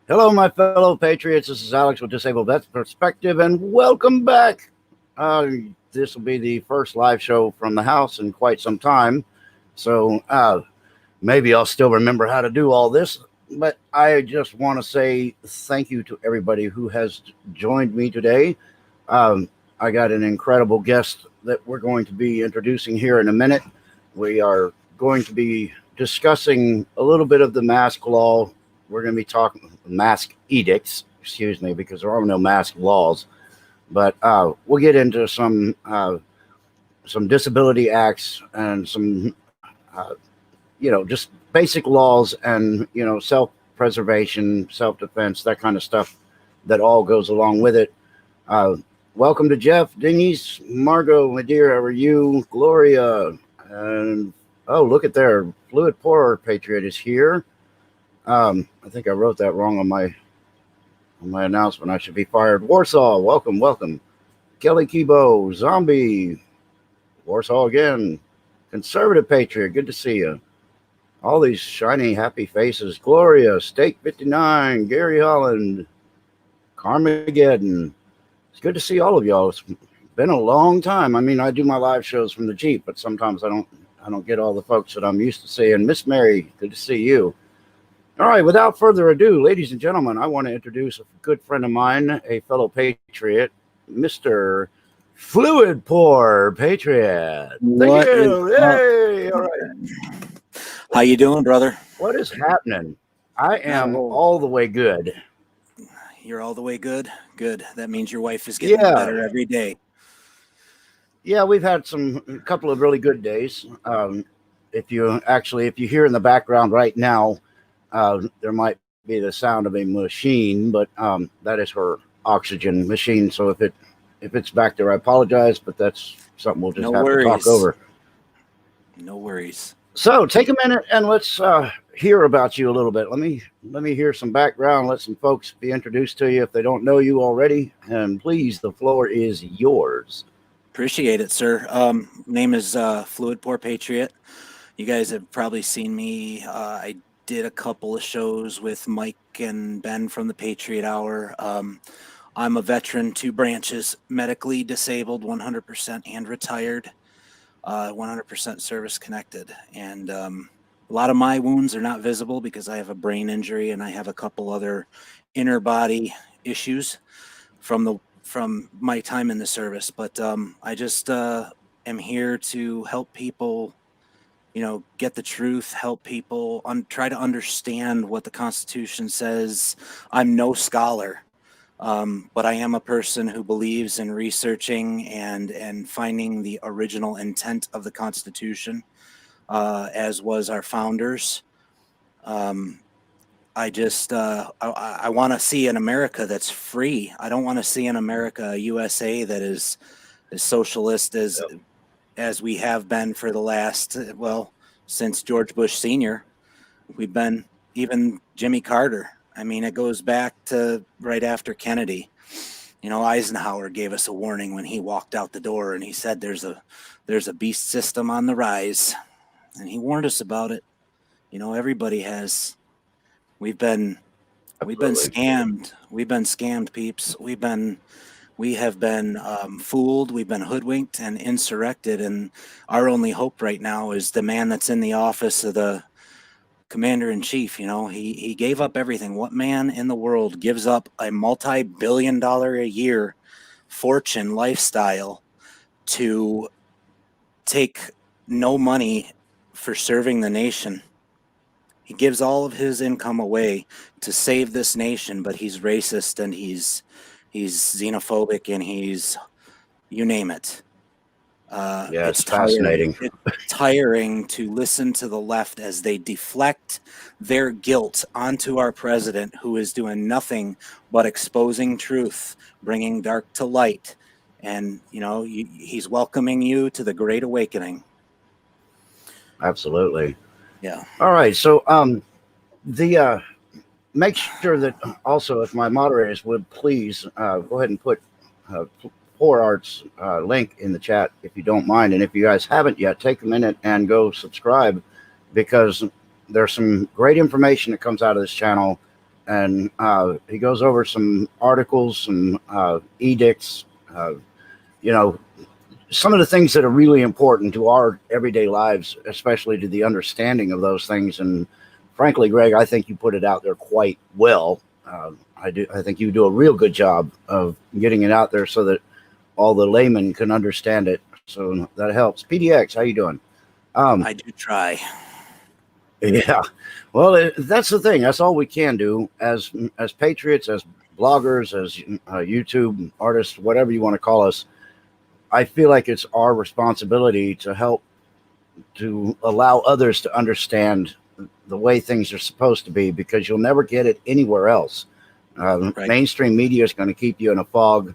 Hello, my fellow patriots. This is Alex with Disabled Vets Perspective, and welcome back. This will be the first live show from the house in quite some time, so maybe I'll still remember how to do all this, but I just want to say thank you to everybody who has joined me today. I got an incredible guest that we're going to be introducing here in a minute. We are going to be discussing a little bit of the mask law. We're going to be talking mask edicts, because there are no mask laws. But we'll get into some disability acts and some, just basic laws and, self-preservation, self-defense, that kind of stuff that all goes along with it. Welcome to Jeff, Dingies, Margot, my dear, how are you? Gloria, and oh, look at there. Fluid Pour Patriot is here. I think I wrote that wrong on my announcement. I should be fired. Warsaw, welcome. Kelly Kibo, Zombie, Warsaw again. Conservative Patriot, good to see you. All these shiny, happy faces. Gloria, Steak 59, Gary Holland, Carmageddon. It's good to see all of y'all. It's been a long time. I mean, I do my live shows from the Jeep, but sometimes I don't get all the folks that I'm used to seeing. Miss Mary, good to see you. All right, without further ado, ladies and gentlemen, I want to introduce a good friend of mine, a fellow patriot, Mr. Fluid Pour Patriot. Thank you. Hey, all right. How you doing, brother? What is happening? I am all the way good. You're all the way good? Good. That means your wife is getting better every day. Yeah, we've had a couple of really good days. If you hear in the background right now, there might be the sound of a machine, but that is her oxygen machine. So if it's back there, I apologize, but that's something we'll just have to talk over. No worries. So take a minute and let's hear about you a little bit. Let me hear some background. Let some folks be introduced to you if they don't know you already. And please, the floor is yours. Appreciate it, sir. Name is Fluid Pour Patriot. You guys have probably seen me. I did a couple of shows with Mike and Ben from the Patriot Hour. I'm a veteran, 2 branches, medically disabled, 100% and retired, 100% service connected. And a lot of my wounds are not visible because I have a brain injury and I have a couple other inner body issues from my time in the service. But I just am here to help people get the truth, help people try to understand what the Constitution says. I'm no scholar, but I am a person who believes in researching and finding the original intent of the Constitution, as was our founders. I want to see an America that's free. I don't want to see an America, a USA that is as socialist as we have been for the last, since George Bush Sr. We've been, even Jimmy Carter. I mean, it goes back to right after Kennedy. Eisenhower gave us a warning when he walked out the door and he said there's a beast system on the rise. And he warned us about it. Everybody has. We've been scammed. We've been scammed, peeps. We have been fooled, we've been hoodwinked and insurrected, and our only hope right now is the man that's in the office of the commander-in-chief. He gave up everything. What man in the world gives up a multi-billion-dollar a year fortune lifestyle to take no money for serving the nation? He gives all of his income away to save this nation, but he's racist and he's xenophobic and he's, you name it. It's fascinating. It's tiring to listen to the left as they deflect their guilt onto our president, who is doing nothing but exposing truth, bringing dark to light. And, he's welcoming you to the Great Awakening. Absolutely. Yeah. All right. So make sure that also, if my moderators would please go ahead and put Pour Art's link in the chat if you don't mind. And if you guys haven't yet, take a minute and go subscribe, because there's some great information that comes out of this channel. and he goes over some articles, some edicts, you know, some of the things that are really important to our everyday lives, especially to the understanding of those things. And frankly, Greg, I think you put it out there quite well. I think you do a real good job of getting it out there so that all the laymen can understand it. So that helps. PDX, how you doing? I do try. Yeah. Well, that's the thing. That's all we can do as patriots, as bloggers, as YouTube artists, whatever you want to call us. I feel like it's our responsibility to help to allow others to understand the way things are supposed to be, because you'll never get it anywhere else. Right. Mainstream media is going to keep you in a fog.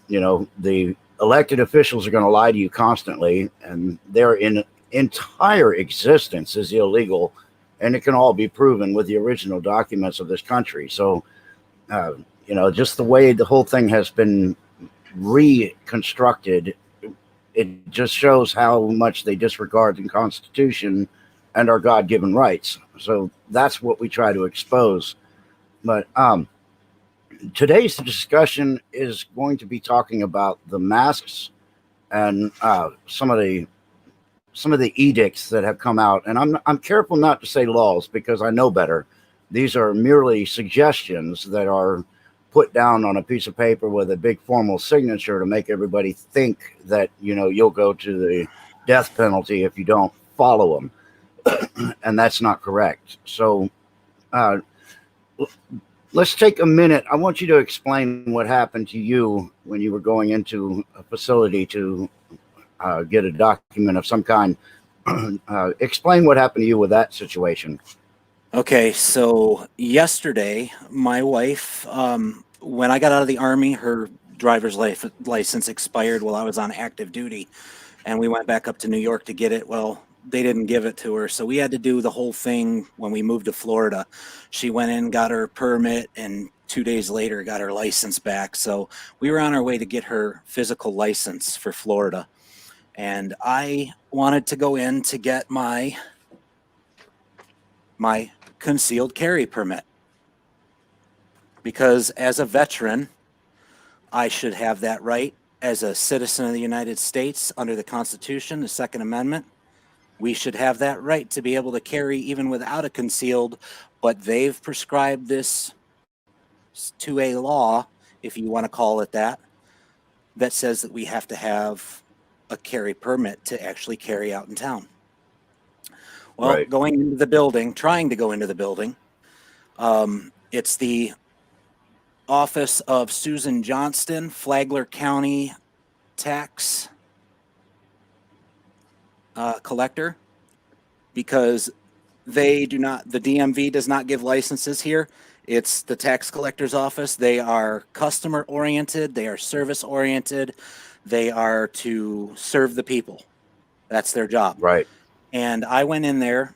You know, the elected officials are going to lie to you constantly, and their entire existence is illegal, and it can all be proven with the original documents of this country. So, you know, just the way the whole thing has been reconstructed, it just shows how much they disregard the Constitution and our God-given rights. So that's what we try to expose. But today's discussion is going to be talking about the masks and some of the edicts that have come out. And I'm careful not to say laws, because I know better. These are merely suggestions that are put down on a piece of paper with a big formal signature to make everybody think that, you know, you'll go to the death penalty if you don't follow them. And that's not correct. So let's take a minute. I want you to explain what happened to you when you were going into a facility to get a document of some kind. Explain what happened to you with that situation. Okay, so yesterday, my wife, when I got out of the Army, her driver's license expired while I was on active duty, and we went back up to New York to get it. Well, they didn't give it to her, so we had to do the whole thing when we moved to Florida. She went in, got her permit, and 2 days later got her license back. So we were on our way to get her physical license for Florida, and I wanted to go in to get my concealed carry permit, because as a veteran, I should have that right. As a citizen of the United States, under the Constitution, the Second Amendment, we should have that right to be able to carry even without a concealed. But they've prescribed this to a law, if you want to call it that, that says that we have to have a carry permit to actually carry out in town. Well, Right. going into the building, trying to go into the building, it's the office of Susan Johnston, Flagler County tax collector, because they do not, the DMV does not give licenses here. It's the tax collector's office. They are customer oriented. They are service oriented. They are to serve the people. That's their job. Right. And I went in there.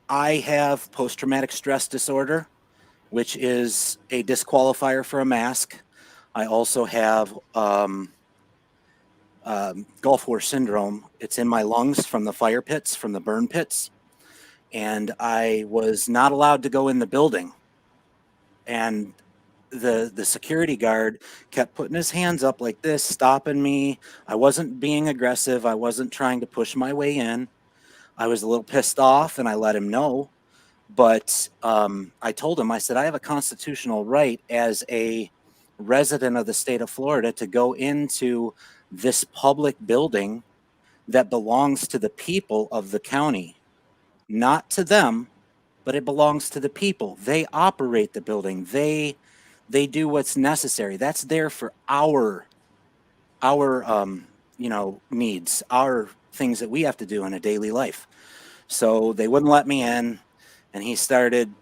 I have post-traumatic stress disorder, which is a disqualifier for a mask. I also have Gulf War syndrome. It's in my lungs from the fire pits, from the burn pits. And I was not allowed to go in the building. And the security guard kept putting his hands up like this, stopping me. I wasn't being aggressive. I wasn't trying to push my way in. I was a little pissed off, and I let him know. But I told him, I said, I have a constitutional right as a resident of the state of Florida to go into this public building that belongs to the people of the county, not to them, but it belongs to the people. They operate the building. They do what's necessary. That's there for our needs, our things that we have to do in a daily life. So they wouldn't let me in. And he started,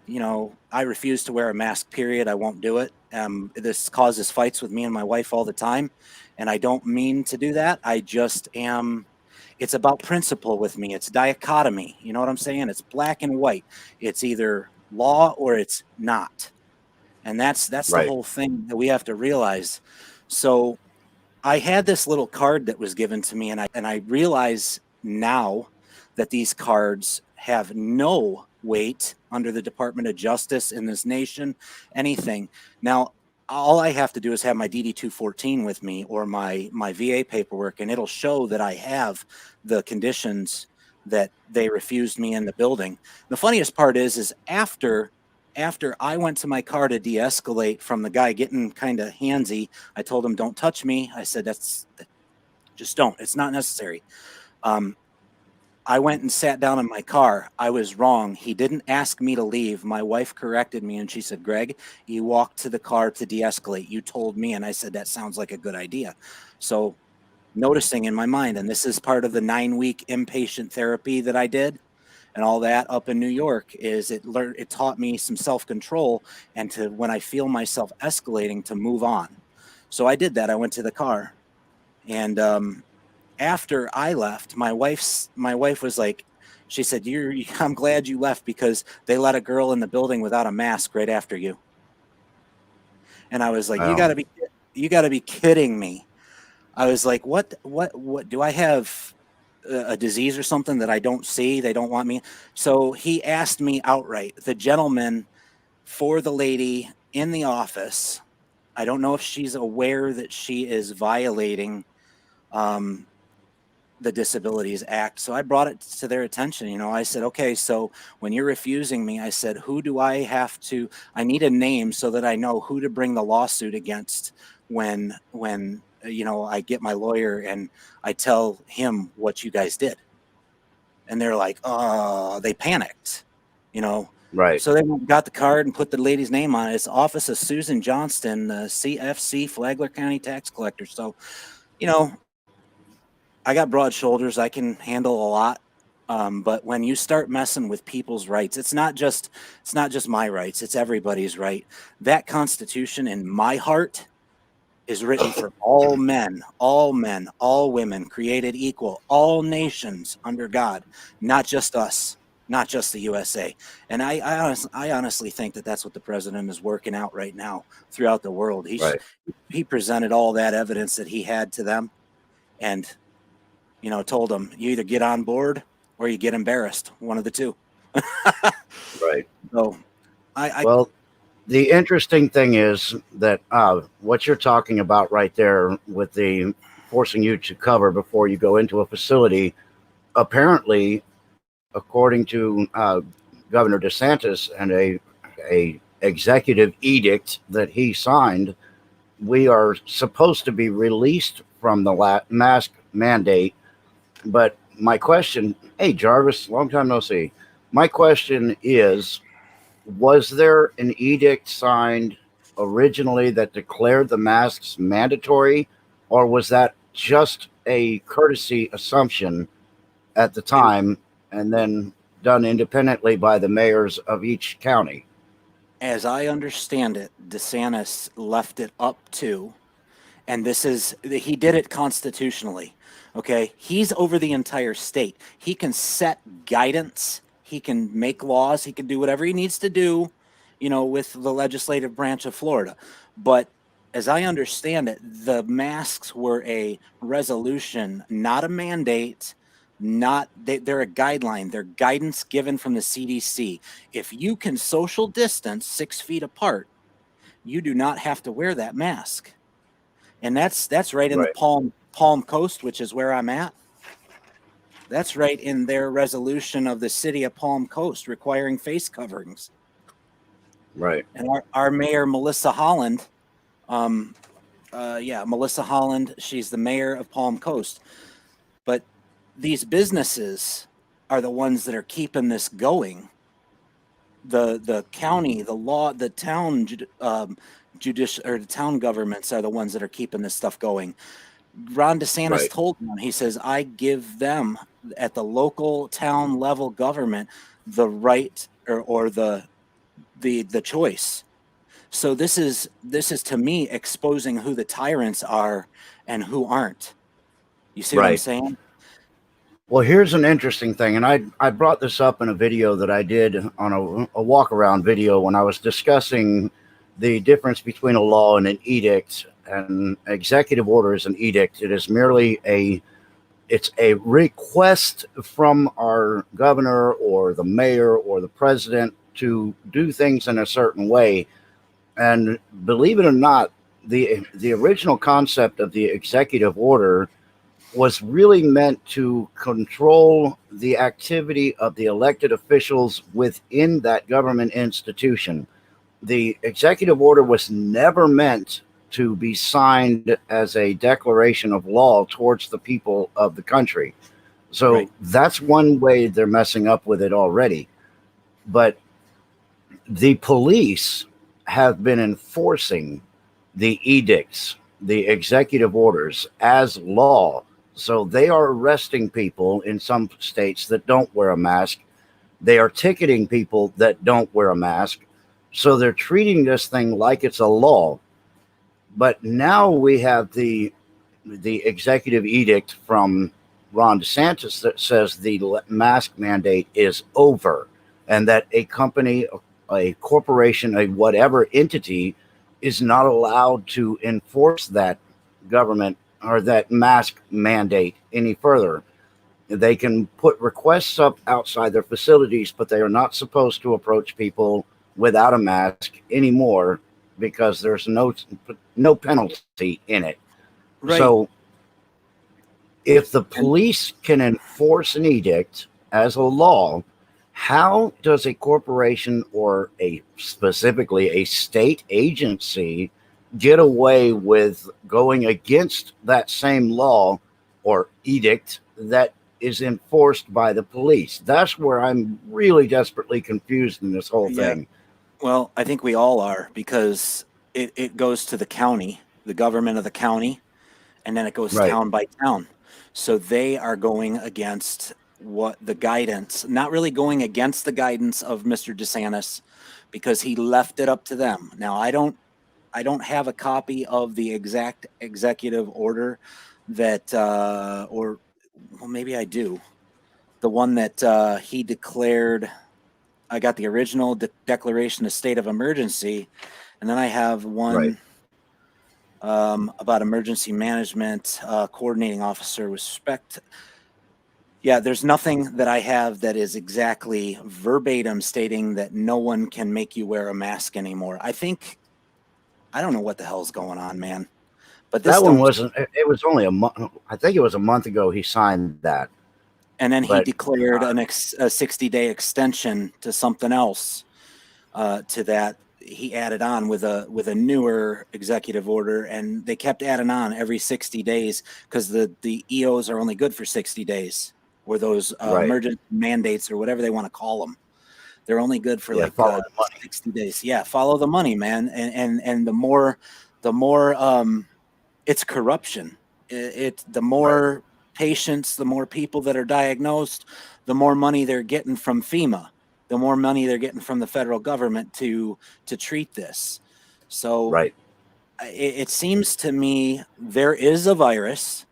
I refuse to wear a mask, period. I won't do it. This causes fights with me and my wife all the time. And I don't mean to do that. I just am. It's about principle with me. It's dichotomy. You know what I'm saying? It's black and white. It's either law or it's not. And that's Right. the whole thing that we have to realize. So I had this little card that was given to me, and I realize now that these cards have no weight under the Department of Justice in this nation, anything. Now, all I have to do is have my DD-214 with me or my VA paperwork, and it'll show that I have the conditions that they refused me in the building. The funniest part is after I went to my car to de-escalate from the guy getting kind of handsy, I told him, don't touch me. I said, just don't. It's not necessary. I went and sat down in my car. I was wrong. He didn't ask me to leave. My wife corrected me, and she said, Greg, you walked to the car to de-escalate. You told me. And I said, that sounds like a good idea. So noticing in my mind, and this is part of the 9-week inpatient therapy that I did and all that up in New York, is it taught me some self-control, and to, when I feel myself escalating, to move on. So I did that. I went to the car, and after I left, my wife was like, she said, I'm glad you left, because they let a girl in the building without a mask right after you. And I was like, Wow. you gotta be kidding me. I was like, what do I have a disease or something that I don't see? They don't want me. So he asked me outright, the gentleman for the lady in the office, I don't know if she's aware that she is violating the Disabilities Act. So I brought it to their attention. You know, I said, okay, so when you're refusing me, I said, who do I have to, I need a name so that I know who to bring the lawsuit against when you know, I get my lawyer and I tell him what you guys did. And they're like, oh, they panicked, you know. Right. So they got the card and put the lady's name on it. It's Office of Susan Johnston, CFC, Flagler County Tax Collector. So, you know, I got broad shoulders. I can handle a lot. But when you start messing with people's rights, it's not just my rights. It's everybody's right. That Constitution in my heart is written for all men, all women, created equal, all nations under God, not just us, not just the USA. And I honestly think that that's what the president is working out right now throughout the world. He presented all that evidence that he had to them, and, you know, told them, you either get on board or you get embarrassed, one of the two. Right. So well, the interesting thing is that what you're talking about right there with the forcing you to cover before you go into a facility, apparently, according to Governor DeSantis and a executive edict that he signed, we are supposed to be released from the mask mandate. But my question, hey, Jarvis, long time no see. My question is, was there an edict signed originally that declared the masks mandatory, or was that just a courtesy assumption at the time and then done independently by the mayors of each county? As I understand it, DeSantis left it up to, and he did it constitutionally. Okay. He's over the entire state. He can set guidance. He can make laws. He can do whatever he needs to do, you know, with the legislative branch of Florida. But as I understand it, the masks were a resolution, not a mandate. They're a guideline. They're guidance given from the CDC. If you can social distance 6 feet apart, you do not have to wear that mask. And that's right in the Palm Coast, which is where I'm at. That's right in their resolution of the city of Palm Coast requiring face coverings. Right. And our mayor, Melissa Holland, Melissa Holland, she's the mayor of Palm Coast. But these businesses are the ones that are keeping this going. The county, the law, the town the town governments are the ones that are keeping this stuff going. Ron DeSantis told them, he says, I give them at the local town level government the right or the choice. So this is to me exposing who the tyrants are and who aren't. You see what I'm saying? Well, here's an interesting thing, and I brought this up in a video that I did on a walk around video when I was discussing the difference between a law and an edict. And executive order is an edict. It is merely a it's a request from our governor or the mayor or the president to do things in a certain way. And believe it or not, the original concept of the executive order was really meant to control the activity of the elected officials within that government institution. The executive order was never meant to be signed as a declaration of law towards the people of the country. So that's one way they're messing up with it already. But the police have been enforcing the edicts, the executive orders as law. So they are arresting people in some states that don't wear a mask. They are ticketing people that don't wear a mask. So they're treating this thing like it's a law. But now we have the executive edict from Ron DeSantis that says the mask mandate is over, and that a company, a corporation, a whatever entity is not allowed to enforce that government or that mask mandate any further. They can put requests up outside their facilities, but they are not supposed to approach people without a mask anymore, because there's no penalty in it. Right. So if the police can enforce an edict as a law, how does a corporation or specifically a state agency get away with going against that same law or edict that is enforced by the police? That's where I'm really desperately confused in this whole thing. Well, I think we all are, because it goes to the county, the government of the county, and then it goes town by town. So they are going against what the guidance, not really going against the guidance of Mr. DeSantis, because he left it up to them. Now, I don't have a copy of the exact executive order that, or well, maybe I do. The one that he declared. I got the original declaration of state of emergency, and then I have one about emergency management coordinating officer with respect. Yeah, there's nothing that I have that is exactly verbatim stating that no one can make you wear a mask anymore. I don't know what the hell's going on, man. But this that one wasn't. It was only a month. I think it was a month ago he signed that. And then he declared a 60-day extension to something else to that. He added on with a newer executive order, and they kept adding on every 60 days because the EOs are only good for 60 days, or those emergency mandates or whatever they want to call them. They're only good for 60 days. Yeah, follow the money, man. And the more it's corruption. The more patients, the more people that are diagnosed, the more money they're getting from FEMA, the more money they're getting from the federal government to treat this. So it seems to me there is a virus.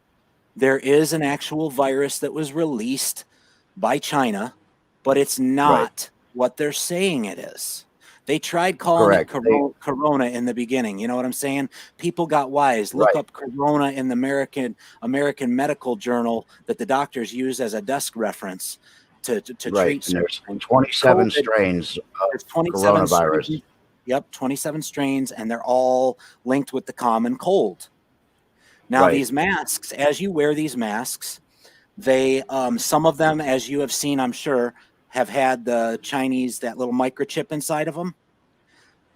There is an actual virus that was released by China, but it's not what they're saying it is. They tried calling it Corona in the beginning. You know what I'm saying? People got wise. Look up Corona in the American Medical Journal that the doctors use as a desk reference to treat. And there's 27 COVID, strains of 27 coronavirus. Strains. Yep, 27 strains, and they're all linked with the common cold. Now, these masks, as you wear these masks, they some of them, as you have seen, I'm sure, have had the Chinese, that little microchip inside of them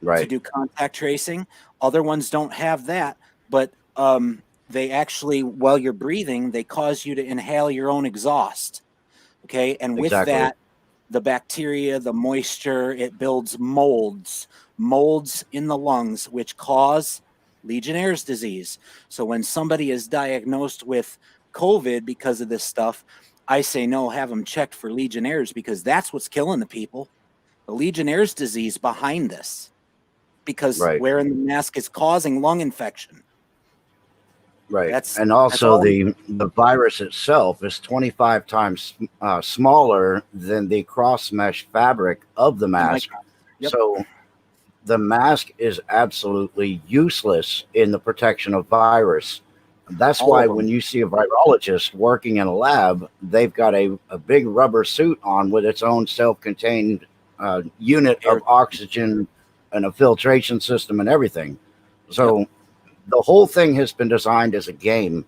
to do contact tracing. Other ones don't have that, but they actually, while you're breathing, they cause you to inhale your own exhaust. Okay. And with that, the bacteria, the moisture, it builds molds in the lungs, which cause Legionnaire's disease. So when somebody is diagnosed with COVID because of this stuff, I say no, have them checked for Legionnaire's, because that's what's killing the people. The Legionnaire's disease behind this, because wearing the mask is causing lung infection. And also the virus itself is 25 times smaller than the cross mesh fabric of the mask. So the mask is absolutely useless in the protection of virus. That's All why of them. when you see a virologist working in a lab, they've got a big rubber suit on with its own self-contained unit Air. of oxygen and a filtration system and everything. So Yep. the whole thing has been designed as a game,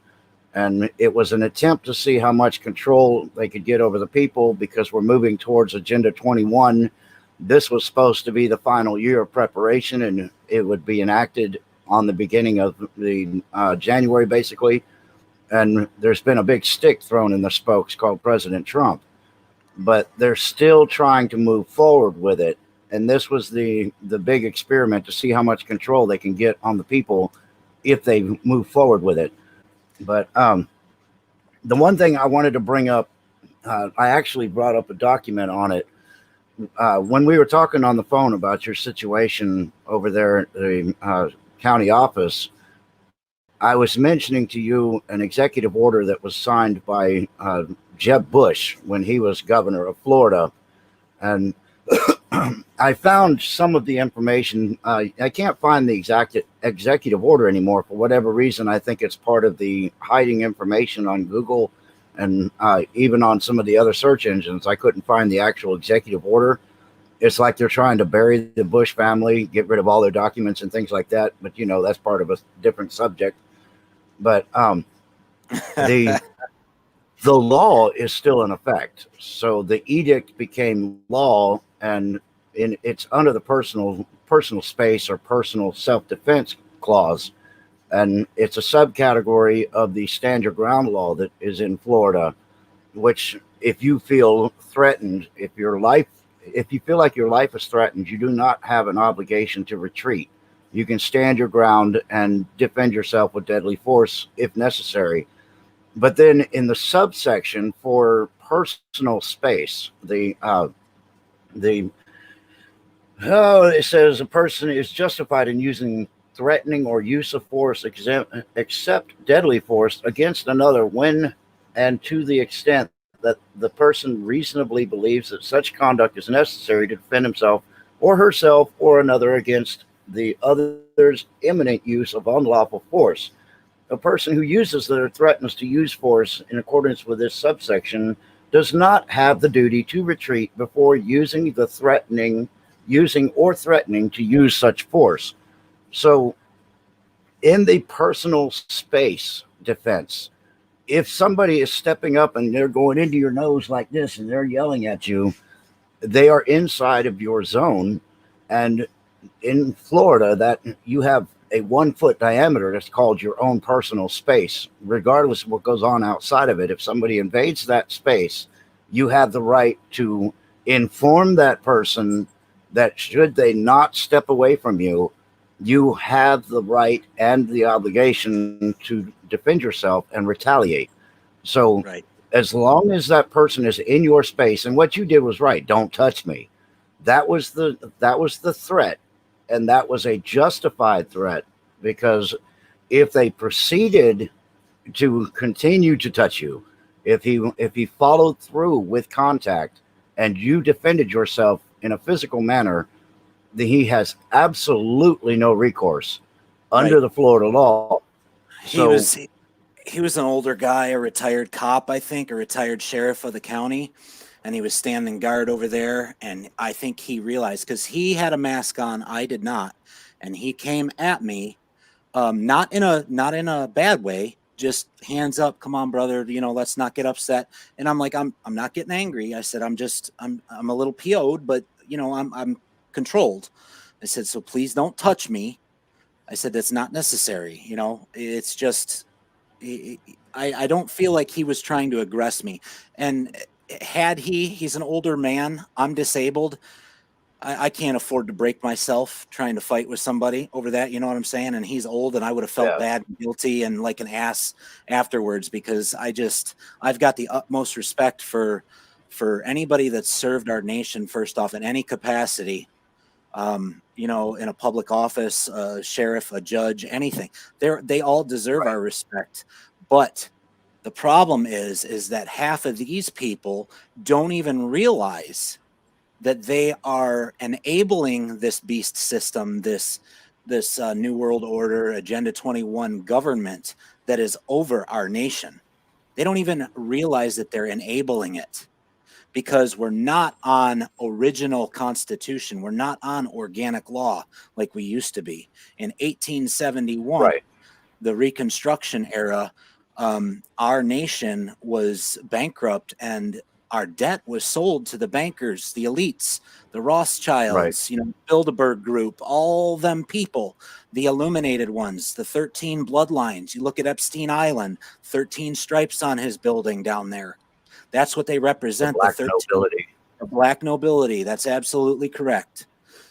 and it was an attempt to see how much control they could get over the people, because we're moving towards Agenda 21. This was supposed to be the final year of preparation, and it would be enacted on the beginning of the January, basically. And there's been a big stick thrown in the spokes called President Trump, but they're still trying to move forward with it. And this was the big experiment to see how much control they can get on the people if they move forward with it. But the one thing I wanted to bring up, I actually brought up a document on it when we were talking on the phone about your situation over there at the county office. I was mentioning to you an executive order that was signed by Jeb Bush when he was governor of Florida. And I found some of the information. I can't find the exact executive order anymore for whatever reason. I think it's part of the hiding information on Google and even on some of the other search engines. I couldn't find the actual executive order. It's like they're trying to bury the Bush family, get rid of all their documents and things like that. But, that's part of a different subject. But the law is still in effect. So the edict became law, and it's under the personal space or personal self-defense clause. And it's a subcategory of the stand your ground law that is in Florida, which if you feel threatened, if you feel like your life is threatened, you do not have an obligation to retreat. You can stand your ground and defend yourself with deadly force if necessary. But then in the subsection for personal space, it says a person is justified in using threatening or use of force except deadly force against another when and to the extent that the person reasonably believes that such conduct is necessary to defend himself or herself or another against the other's imminent use of unlawful force. A person who uses or threatens to use force in accordance with this subsection does not have the duty to retreat before using or threatening to use such force. So in the personal space defense, if somebody is stepping up and they're going into your nose like this and they're yelling at you, they are inside of your zone. And in Florida, that you have a 1 foot diameter that's called your own personal space, regardless of what goes on outside of it. If somebody invades that space, you have the right to inform that person that should they not step away from you, you have the right and the obligation to defend yourself and retaliate. So Right. as long as that person is in your space, and what you did was right, don't touch me. That was the threat, and that was a justified threat, because if they proceeded to continue to touch you, if he followed through with contact and you defended yourself in a physical manner, then he has absolutely no recourse under Right. the Florida law. He So was he was an older guy, a retired cop, I think, a retired sheriff of the county, and he was standing guard over there. And I think he realized, because he had a mask on, I did not, and he came at me, not in a bad way, just hands up, come on, brother, let's not get upset. And I'm like, I'm not getting angry. I said, I'm a little PO'd, but I'm controlled. I said, so please don't touch me. I said, that's not necessary. It's just, I don't feel like he was trying to aggress me. And he's an older man, I'm disabled. I can't afford to break myself trying to fight with somebody over that. You know what I'm saying? And he's old, and I would have felt bad and guilty and like an ass afterwards, because I've got the utmost respect for anybody that's served our nation, first off, in any capacity. In a public office, a sheriff, a judge, anything. They all deserve our respect. But the problem is that half of these people don't even realize that they are enabling this beast system, this New World Order, Agenda 21 government that is over our nation. They don't even realize that they're enabling it, because we're not on original constitution. We're not on organic law like we used to be. In 1871, Right. the Reconstruction era, our nation was bankrupt and our debt was sold to the bankers, the elites, the Rothschilds, Right. Bilderberg Group, all them people, the illuminated ones, the 13 bloodlines. You look at Epstein Island, 13 stripes on his building down there. That's what they The represent. black nobility. The black nobility. That's absolutely correct.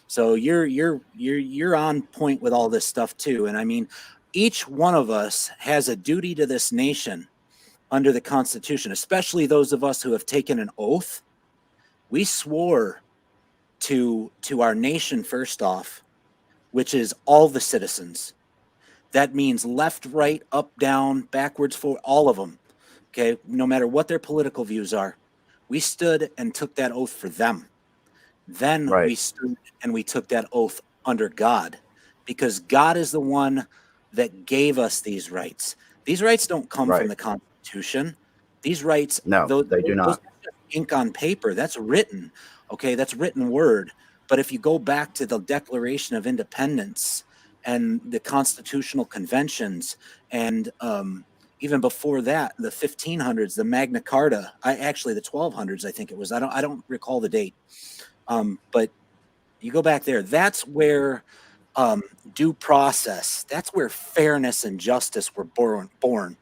So you're on point with all this stuff too. And I mean, each one of us has a duty to this nation under the Constitution, especially those of us who have taken an oath. We swore to our nation first off, which is all the citizens. That means left, right, up, down, backwards, forward, all of them. Okay, no matter what their political views are, we stood and took that oath for them. Then we Right. stood and we took that oath under God, because God is the one that gave us these rights. These rights don't come from Right. the Constitution. These rights, No, they do those not. are just ink on paper. That's written. Okay, that's written word. But if you go back to the Declaration of Independence and the constitutional conventions, and even before that, the 1500s, the Magna Carta, the 1200s, I think it was. I don't recall the date. But you go back there, that's where due process, that's where fairness and justice were born.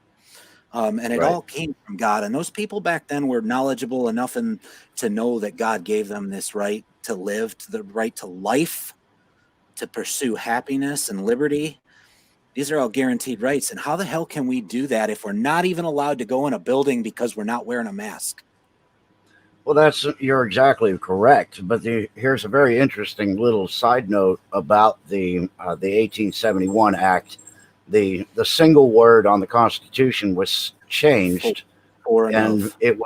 And it Right. all came from God. And those people back then were knowledgeable enough to know that God gave them this right to live, to the right to life, to pursue happiness and liberty. These are all guaranteed rights. And how the hell can we do that if we're not even allowed to go in a building because we're not wearing a mask? Well, you're exactly correct. But here's a very interesting little side note about the 1871 Act. The single word on the Constitution was changed, For an and oath. it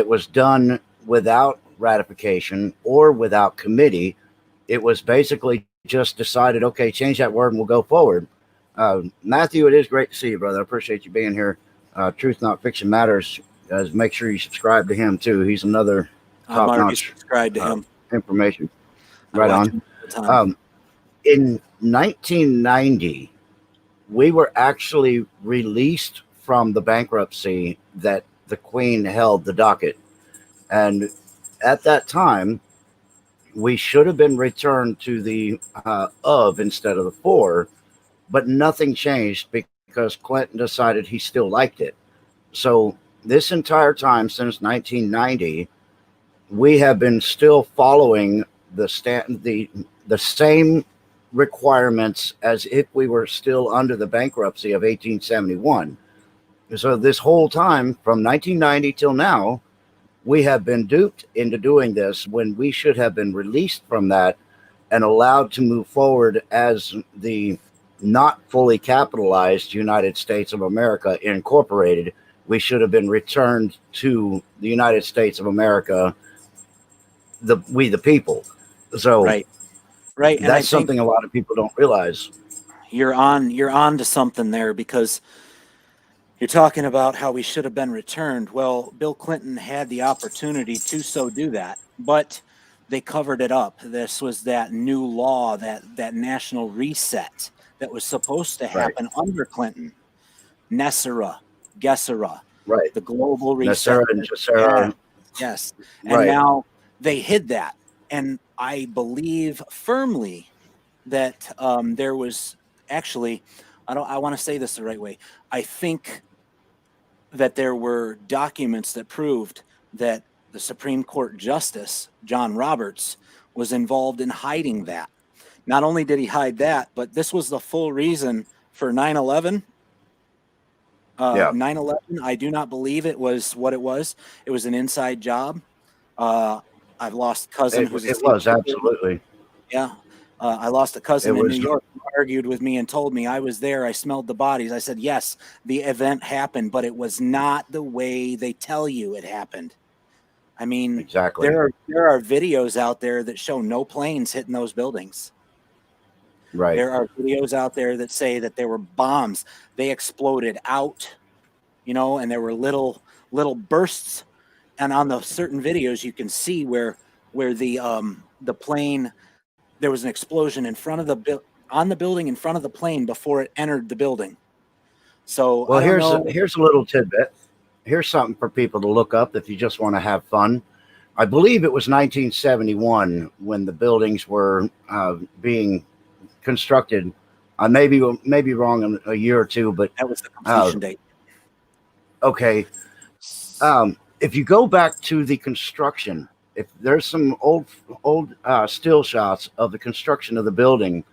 was done without ratification or without committee. It was basically just decided, okay, change that word and we'll go forward. Matthew, it is great to see you, brother. I appreciate you being here. Truth Not Fiction Matters. Guys, make sure you subscribe to him too. He's another I'm already top-notch subscribed to him. information. I Right watch on. him all the time. In 1990, we were actually released from the bankruptcy that the Queen held the docket. And at that time, we should have been returned to the of instead of the for, but nothing changed because Clinton decided he still liked it. So this entire time since 1990, we have been still following the same requirements as if we were still under the bankruptcy of 1871. So this whole time from 1990 till now, we have been duped into doing this when we should have been released from that and allowed to move forward as the not fully capitalized United States of America Incorporated. We should have been returned to the United States of America, we the people. So Right. And I that's think something a lot of people don't realize. you're on to something there, because you're talking about how we should have been returned. Well, Bill Clinton had the opportunity to so do that, but they covered it up. This was that new law, that national reset that was supposed to Right, happen under Clinton. Nessera, Gessera, right. the global reset. Nasera and Yeah, Jacera, yes. And right. now they hid that. And I believe firmly that there was actually, I want to say this the right way. I think that there were documents that proved that the Supreme Court Justice, John Roberts, was involved in hiding that. Not only did he hide that, but this was the full reason for 9/11. Yeah, 9/11, I do not believe it was what it was. It was an inside job. I've lost a cousin who's a it was safety. absolutely. Yeah. I lost a It cousin in New was York who argued with me and told me I was there. I smelled the bodies. I said, yes, the event happened, but it was not the way they tell you it happened. I mean, exactly. there are videos out there that show no planes hitting those buildings. Right. There are videos out there that say that there were bombs. They exploded out, and there were little bursts. And on the certain videos, you can see where the plane, there was an explosion in front of on the building in front of the plane before it entered the building. So Well, I don't know. here's a little tidbit. Here's something for people to look up if you just want to have fun. I believe it was 1971 when the buildings were being constructed. I may be wrong in a year or two, but That was the completion date. Okay. If you go back to the construction, if there's some old still shots of the construction of the building,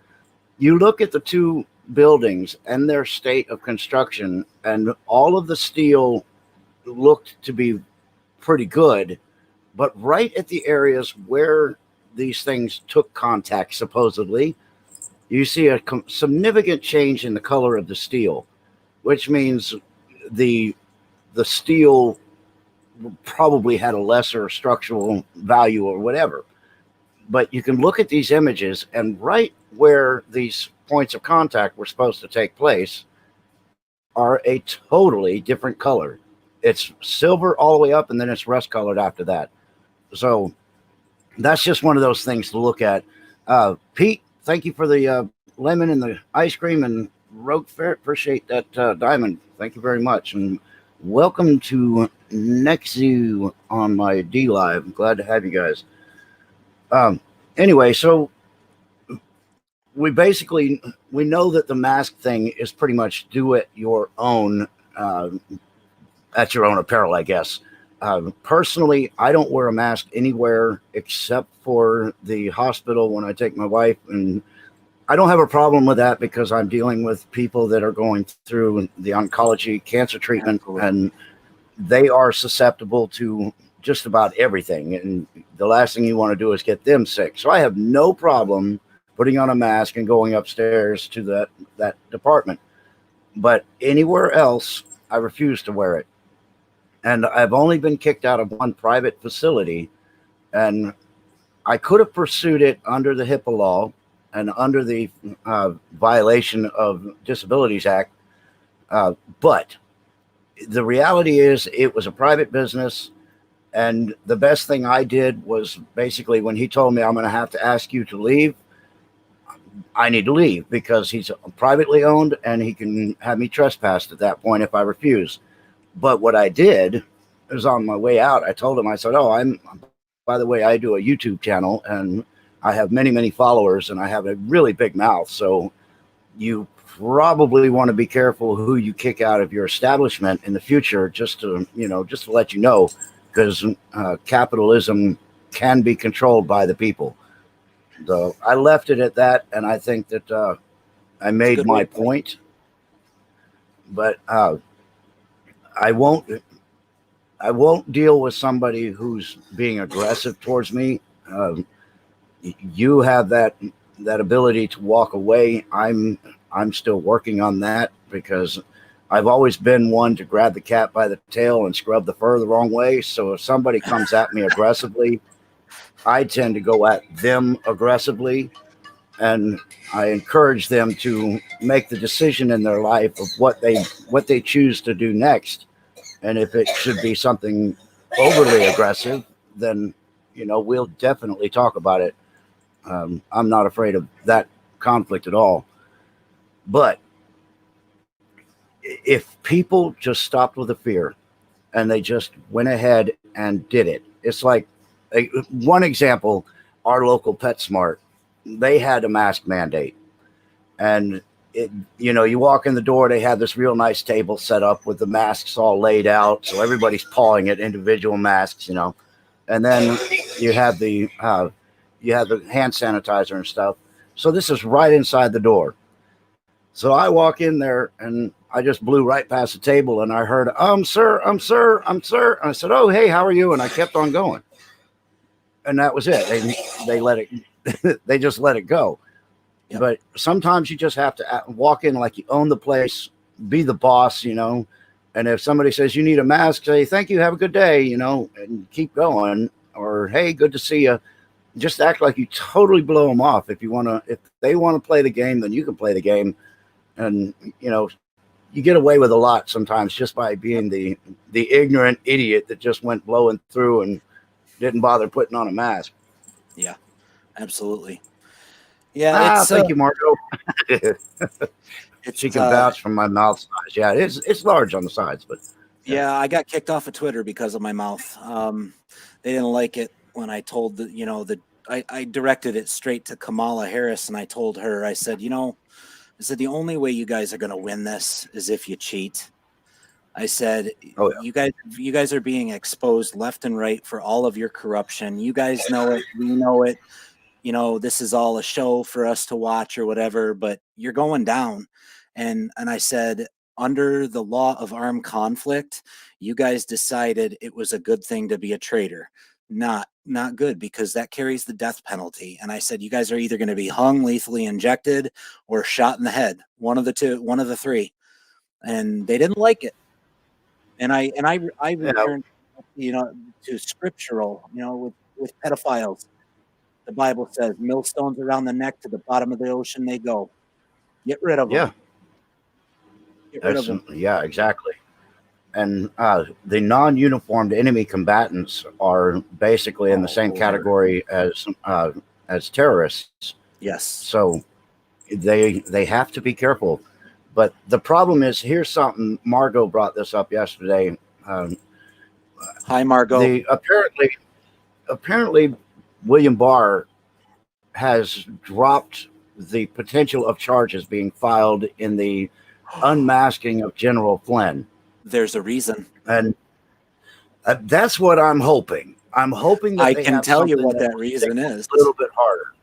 you look at the two buildings and their state of construction, and all of the steel looked to be pretty good, but right at the areas where these things took contact, supposedly, you see a significant change in the color of the steel, which means the steel probably had a lesser structural value or whatever. But you can look at these images, and right where these points of contact were supposed to take place are a totally different color. It's silver all the way up, and then it's rust colored after that. So that's just one of those things to look at. Pete, thank you for the lemon and the ice cream, and Rogue Fair, appreciate that diamond. Thank you very much. And welcome to Nexu on my D Live. I'm glad to have you guys. Anyway, so we know that the mask thing is pretty much do it your own, at your own apparel, I guess. Personally, I don't wear a mask anywhere except for the hospital when I take my wife, and I don't have a problem with that because I'm dealing with people that are going through the oncology cancer treatment. Absolutely. And they are susceptible to just about everything. And the last thing you want to do is get them sick. So I have no problem putting on a mask and going upstairs to that department. But anywhere else, I refuse to wear it. And I've only been kicked out of one private facility, and I could have pursued it under the HIPAA law and under the Violation of Disabilities Act. But the reality is it was a private business. And the best thing I did was basically when he told me I'm going to have to ask you to leave, I need to leave because he's privately owned and he can have me trespassed at that point if I refuse. But what I did is on my way out, I told him, I said, by the way, I do a YouTube channel and I have many, many followers and I have a really big mouth. So you probably want to be careful who you kick out of your establishment in the future, just to let you know, because capitalism can be controlled by the people. So I left it at that. And I think that I made my point, but I won't deal with somebody who's being aggressive towards me. You have that ability to walk away. I'm still working on that because I've always been one to grab the cat by the tail and scrub the fur the wrong way. So if somebody comes at me aggressively, I tend to go at them aggressively, and I encourage them to make the decision in their life of what they choose to do next. And if it should be something overly aggressive, then we'll definitely talk about it. I'm not afraid of that conflict at all. But if people just stopped with the fear and they just went ahead and did it, it's like one example, our local PetSmart, they had a mask mandate. And you walk in the door, they have this real nice table set up with the masks all laid out. So everybody's pawing at individual masks, and then you have the hand sanitizer and stuff. So this is right inside the door. So I walk in there and I just blew right past the table and I heard, sir. And I said, oh, hey, how are you? And I kept on going. And that was it. They let it, they just let it go. Yep. But sometimes you just have to walk in like you own the place, be the boss, and if somebody says you need a mask, say, thank you, have a good day, and keep going. Or, hey, good to see you. just act like you totally blow them off. If they want to play the game, then you can play the game, and you get away with a lot sometimes just by being the ignorant idiot that just went blowing through and didn't bother putting on a mask. Yeah, absolutely. Yeah, Thank you, Marco. it's She can vouch from my mouth size. Yeah, it's large on the sides, but yeah, I got kicked off of Twitter because of my mouth. They didn't like it when I told I directed it straight to Kamala Harris, and I told her, I said, the only way you guys are going to win this is if you cheat. I said, oh yeah. you guys are being exposed left and right for all of your corruption. You guys know it. We know it. This is all a show for us to watch or whatever, but you're going down. And I said, under the law of armed conflict, you guys decided it was a good thing to be a traitor. Not good, because that carries the death penalty. And I said, you guys are either going to be hung, lethally injected, or shot in the head. One of the two, one of the three. And they didn't like it. And I returned, to scriptural, with pedophiles. The Bible says, millstones around the neck, to the bottom of the ocean they go. Get rid of them. Yeah. Get rid of them. Yeah, exactly. And the non-uniformed enemy combatants are basically in the same category as terrorists. Yes. So they have to be careful. But the problem is, here's something. Margot brought this up yesterday. Hi, Margot. Apparently, William Barr has dropped the potential of charges being filed in the unmasking of General Flynn. There's a reason. And that's what I'm hoping. I'm hoping that I can tell you what that reason is. A little bit harder.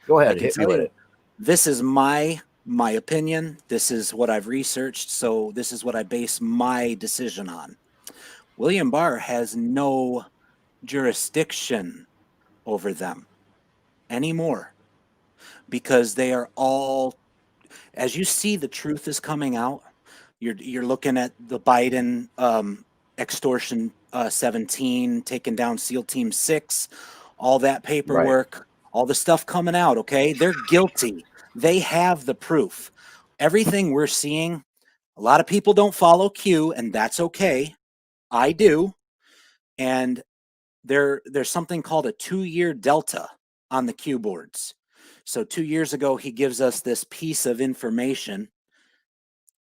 Go ahead, hit me with it. This is my opinion. This is what I've researched. So this is what I base my decision on. William Barr has no jurisdiction over them anymore, because they are all, as you see, the truth is coming out. You're looking at the Biden extortion 17, taking down SEAL Team 6, all that paperwork, right, all the stuff coming out. Okay, they're guilty. They have the proof. Everything we're seeing, a lot of people don't follow Q, and that's okay. I do. And there's something called a 2-year delta on the Q boards. So 2 years ago, he gives us this piece of information,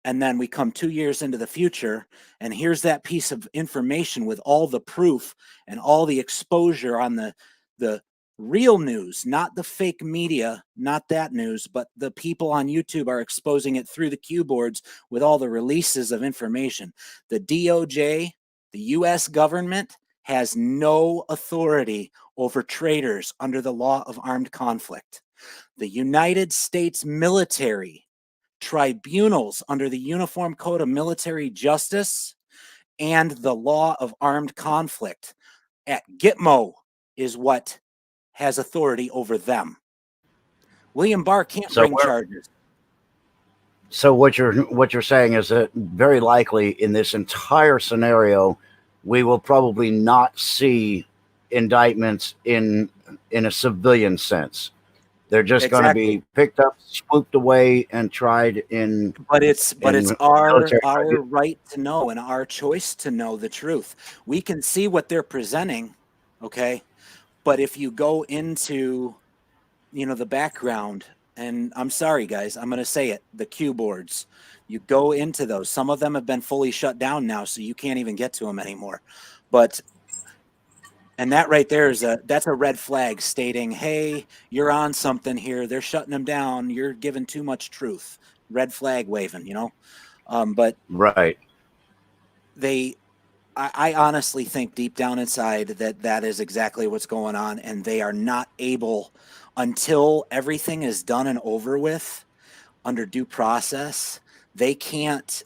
and then we come 2 years into the future, and here's that piece of information with all the proof and all the exposure on the real news, not the fake media, not that news, but the people on YouTube are exposing it through the Q boards with all the releases of information. The DOJ, the US government, has no authority over traitors under the law of armed conflict. The United States military tribunals under the Uniform Code of Military Justice and the law of armed conflict at Gitmo is what has authority over them. William Barr can't bring charges. So what you're saying is that very likely in this entire scenario, we will probably not see indictments in a civilian sense. They're just going to be picked up, swooped away, and tried in. But it's our right to know and our choice to know the truth. We can see what they're presenting, okay? But if you go into, the background, and I'm sorry, guys, I'm going to say it, the Q boards, you go into those. Some of them have been fully shut down now, so you can't even get to them anymore. And that right there that's a red flag stating, hey, you're on something here. They're shutting them down. You're giving too much truth. Red flag waving, but right. I honestly think deep down inside that is exactly what's going on. And they are not able, until everything is done and over with under due process, they can't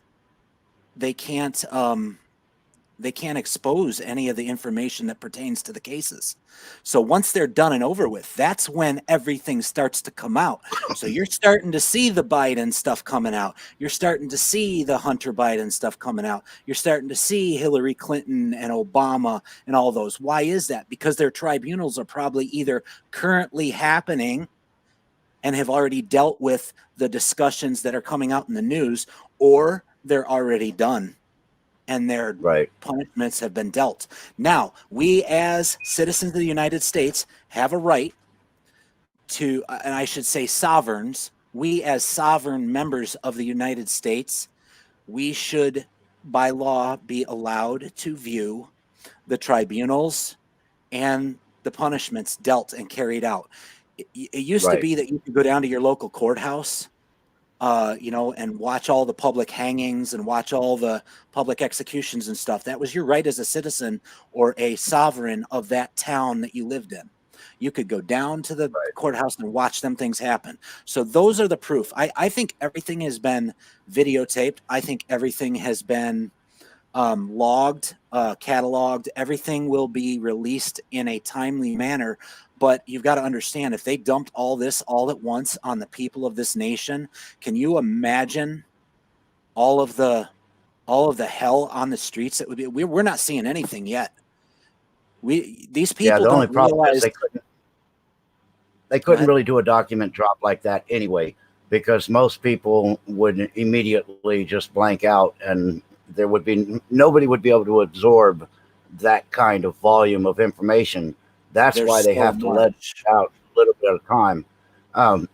They can't expose any of the information that pertains to the cases. So once they're done and over with, that's when everything starts to come out. So you're starting to see the Biden stuff coming out. You're starting to see the Hunter Biden stuff coming out. You're starting to see Hillary Clinton and Obama and all those. Why is that? Because their tribunals are probably either currently happening and have already dealt with the discussions that are coming out in the news, or they're already done and their Right. punishments have been dealt. Now, we as citizens of the United States have a right to, and I should say sovereigns, we as sovereign members of the United States, we should by law be allowed to view the tribunals and the punishments dealt and carried out. It used to Right. be that you could go down to your local courthouse, and watch all the public hangings and watch all the public executions and stuff. That was your right as a citizen or a sovereign of that town that you lived in. You could go down to the courthouse and watch them things happen. So those are the proof. I think everything has been videotaped. I think everything has been logged, cataloged. Everything will be released in a timely manner. But you've got to understand, if they dumped all this all at once on the people of this nation, can you imagine all of the hell on the streets that would be? We're not seeing anything yet. These people The only don't problem realize is they couldn't really do a document drop like that anyway, because most people would immediately just blank out, and there would be nobody would be able to absorb that kind of volume of information. That's There's why they so have to let much. it out a little bit of time.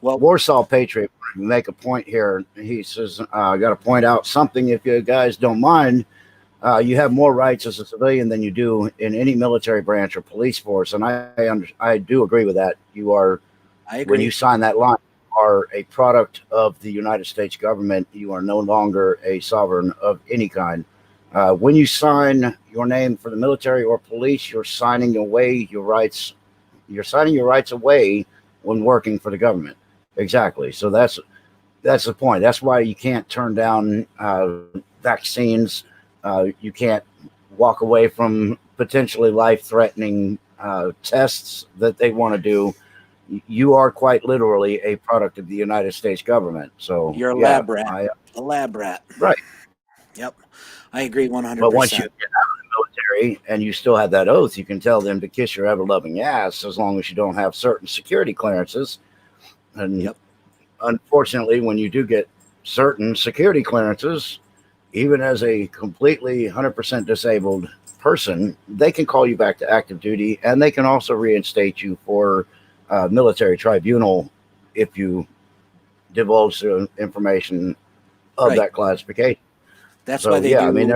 Well, Warsaw Patriot make a point here. He says, I got to point out something, if you guys don't mind. You have more rights as a civilian than you do in any military branch or police force, and I do agree with that. You are, I agree. when you sign that line, you are a product of the United States government. You are no longer a sovereign of any kind. When you sign your name for the military or police, you're signing away your rights. You're signing your rights away when working for the government. Exactly. So that's the point. That's why you can't turn down vaccines. You can't walk away from potentially life-threatening tests that they want to do. You are quite literally a product of the United States government. So you're a lab rat. A lab rat. Right. Yep. I agree 100%. But once you get out of the military and you still have that oath, you can tell them to kiss your ever-loving ass as long as you don't have certain security clearances. And unfortunately, when you do get certain security clearances, even as a completely 100% disabled person, they can call you back to active duty, and they can also reinstate you for military tribunal if you divulge the information of that classification. That's So, why they do. I mean,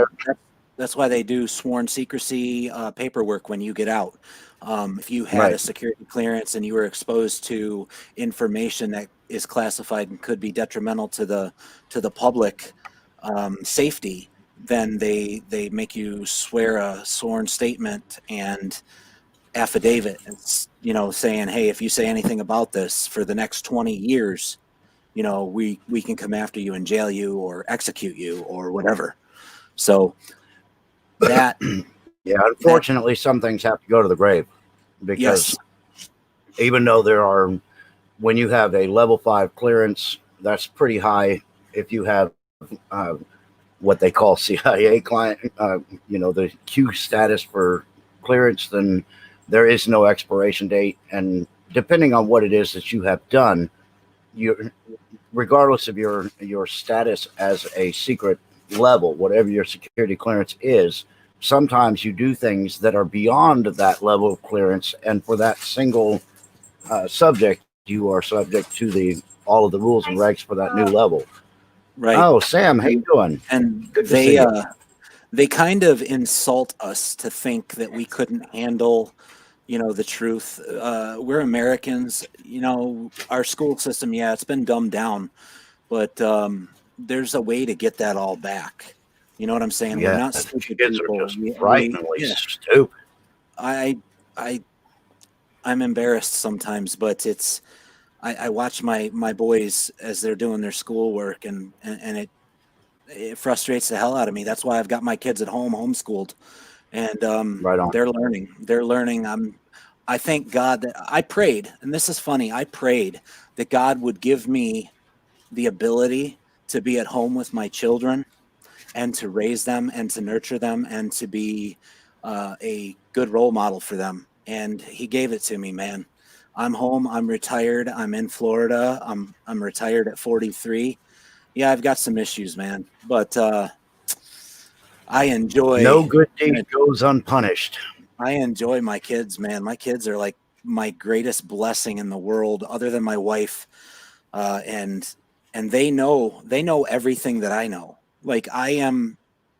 that's why they do sworn secrecy paperwork when you get out. If you had a security clearance and you were exposed to information that is classified and could be detrimental to the public safety, then they make you swear a sworn statement and affidavit, saying, hey, if you say anything about this for the next 20 years, we can come after you and jail you or execute you or whatever. So that unfortunately, some things have to go to the grave, because even though there are, when you have a level 5 clearance, that's pretty high. If you have what they call CIA client, the Q status for clearance, then there is no expiration date. And depending on what it is that you have done, regardless of your status as a secret level, whatever your security clearance is, sometimes you do things that are beyond that level of clearance, and for that single subject, you are subject to all of the rules and regs for that new level. Right. Oh, Sam, how you doing? And Good to see you. They kind of insult us to think that we couldn't handle the truth. We're Americans. Our school system, it's been dumbed down, but there's a way to get that all back. You know what I'm saying? We're not stupid kids people. are just frighteningly stupid. I'm embarrassed sometimes, but I watch my boys as they're doing their schoolwork, and it frustrates the hell out of me. That's why I've got my kids at home homeschooled, and Right on. they're learning. I thank God that I prayed, and this is funny. I prayed that God would give me the ability to be at home with my children and to raise them and to nurture them and to be a good role model for them. And he gave it to me, man. I'm home. I'm retired. I'm in Florida. I'm retired at 43. Yeah, I've got some issues, man, but I No enjoy good deed goes unpunished. I enjoy my kids, man. My kids are like my greatest blessing in the world, other than my wife. And they know everything that I know. Like I am,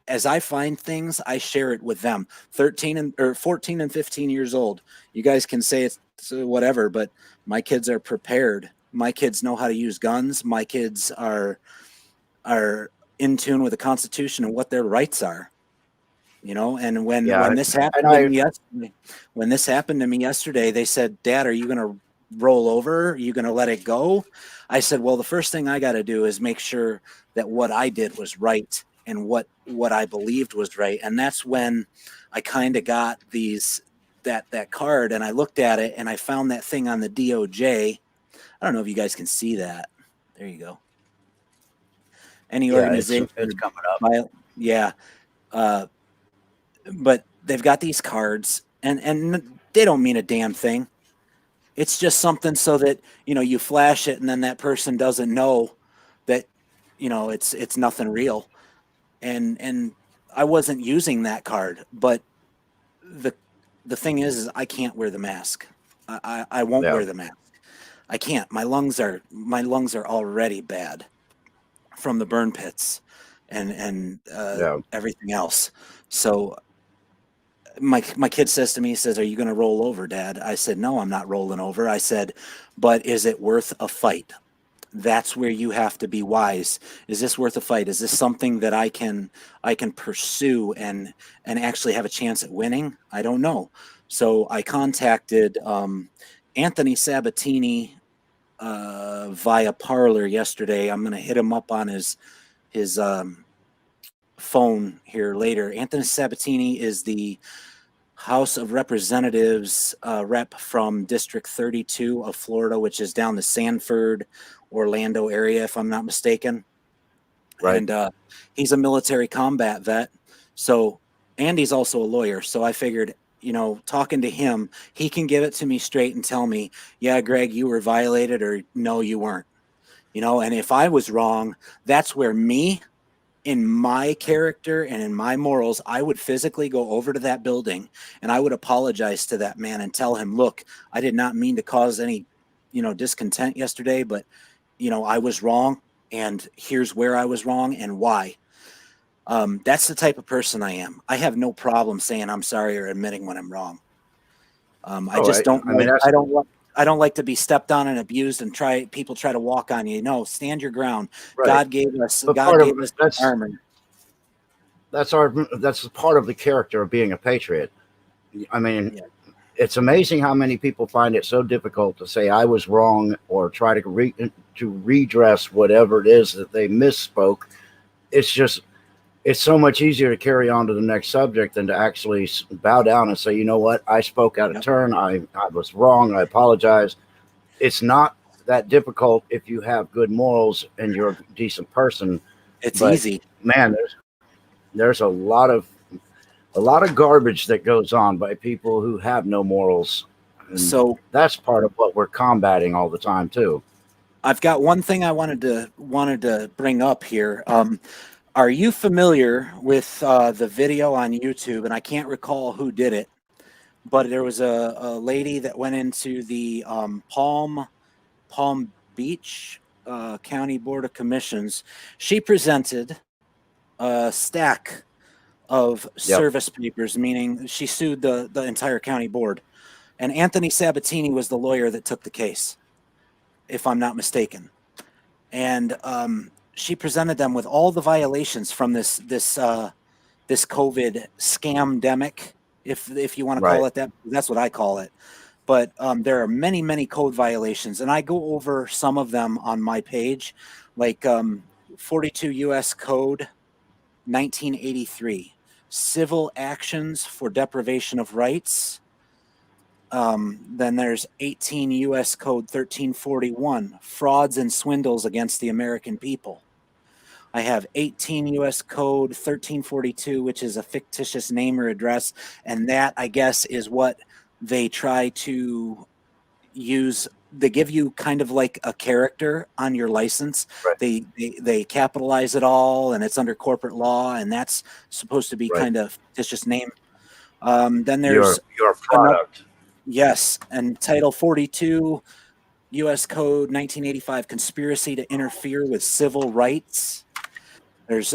as I find things, I share it with them. 14 and 15 years old. You guys can say it's whatever, but my kids are prepared. My kids know how to use guns. My kids are in tune with the Constitution and what their rights are. And when Yeah, this and happened to me yesterday, they said, "Dad, are you going to roll over? Are you going to let it go?" I said, "Well, the first thing I got to do is make sure that what I did was right and what I believed was right." And that's when I kind of got that card, and I looked at it and I found that thing on the DOJ. I don't know if you guys can see that. There you go. Any yeah, organization, it's coming up. yeah. But they've got these cards, and they don't mean a damn thing. It's just something so that you flash it, and then that person doesn't know that it's nothing real. And I wasn't using that card, but the the thing is I can't wear the mask. I won't Yeah, wear the mask. I can't. My lungs are already bad from the burn pits and yeah. everything else. So my kid says to me, he says, "Are you going to roll over, Dad?" I said, "No, I'm not rolling over." I said, "But is it worth a fight?" That's where you have to be wise. Is this worth a fight? Is this something that I can pursue and actually have a chance at winning? I don't know. So I contacted Anthony Sabatini via Parlor yesterday. I'm going to hit him up on his phone here later. Anthony Sabatini is the House of Representatives rep from District 32 of Florida, which is down the Sanford, Orlando area, if I'm not mistaken. Right. And he's a military combat vet. So, and he's also a lawyer. So I figured, talking to him, he can give it to me straight and tell me, "Yeah, Greg, you were violated," or "No, you weren't." And if I was wrong, that's where me, in my character and in my morals, I would physically go over to that building and I would apologize to that man and tell him, "Look, I did not mean to cause any, discontent yesterday, but, I was wrong. And here's where I was wrong and why." That's the type of person I am. I have no problem saying I'm sorry or admitting when I'm wrong. I Oh, just don't I mean like, that's I don't like to be stepped on and abused and people try to walk on you. No, stand your ground. right. God gave us, But God part of gave us that's armor. that's part of the character of being a patriot. I mean, Yeah. it's amazing how many people find it so difficult to say I was wrong or try to redress whatever it is that they misspoke. It's so much easier to carry on to the next subject than to actually bow down and say, you know what, I spoke out of Yep. turn. I was wrong. I apologize. It's not that difficult if you have good morals and you're a decent person. It's But easy. man, there's a lot of garbage that goes on by people who have no morals, and So that's part of what we're combating all the time too. I've got one thing I wanted to bring up here. Are you familiar with the video on YouTube? And I can't recall who did it, but there was a lady that went into the Palm Beach County Board of Commissions. She presented a stack of Yep. service papers, meaning she sued the entire county board. And Anthony Sabatini was the lawyer that took the case, if I'm not mistaken. And she presented them with all the violations from this COVID scamdemic, if you want to call Right. it that. That's what I call it. But there are many code violations, and I go over some of them on my page. Like 42 U.S. Code 1983, civil actions for deprivation of rights. Then there's 18 U.S. Code 1341, frauds and swindles against the American people. I have 18 U.S. Code 1342, which is a fictitious name or address, and that, I guess, is what they try to use. They give you kind of like a character on your license. Right. They capitalize it all, and it's under corporate law, and that's supposed to be Right. kind of fictitious name. Then Your there's product. yes, and Title 42, U.S. Code 1985, conspiracy to interfere with civil rights. There's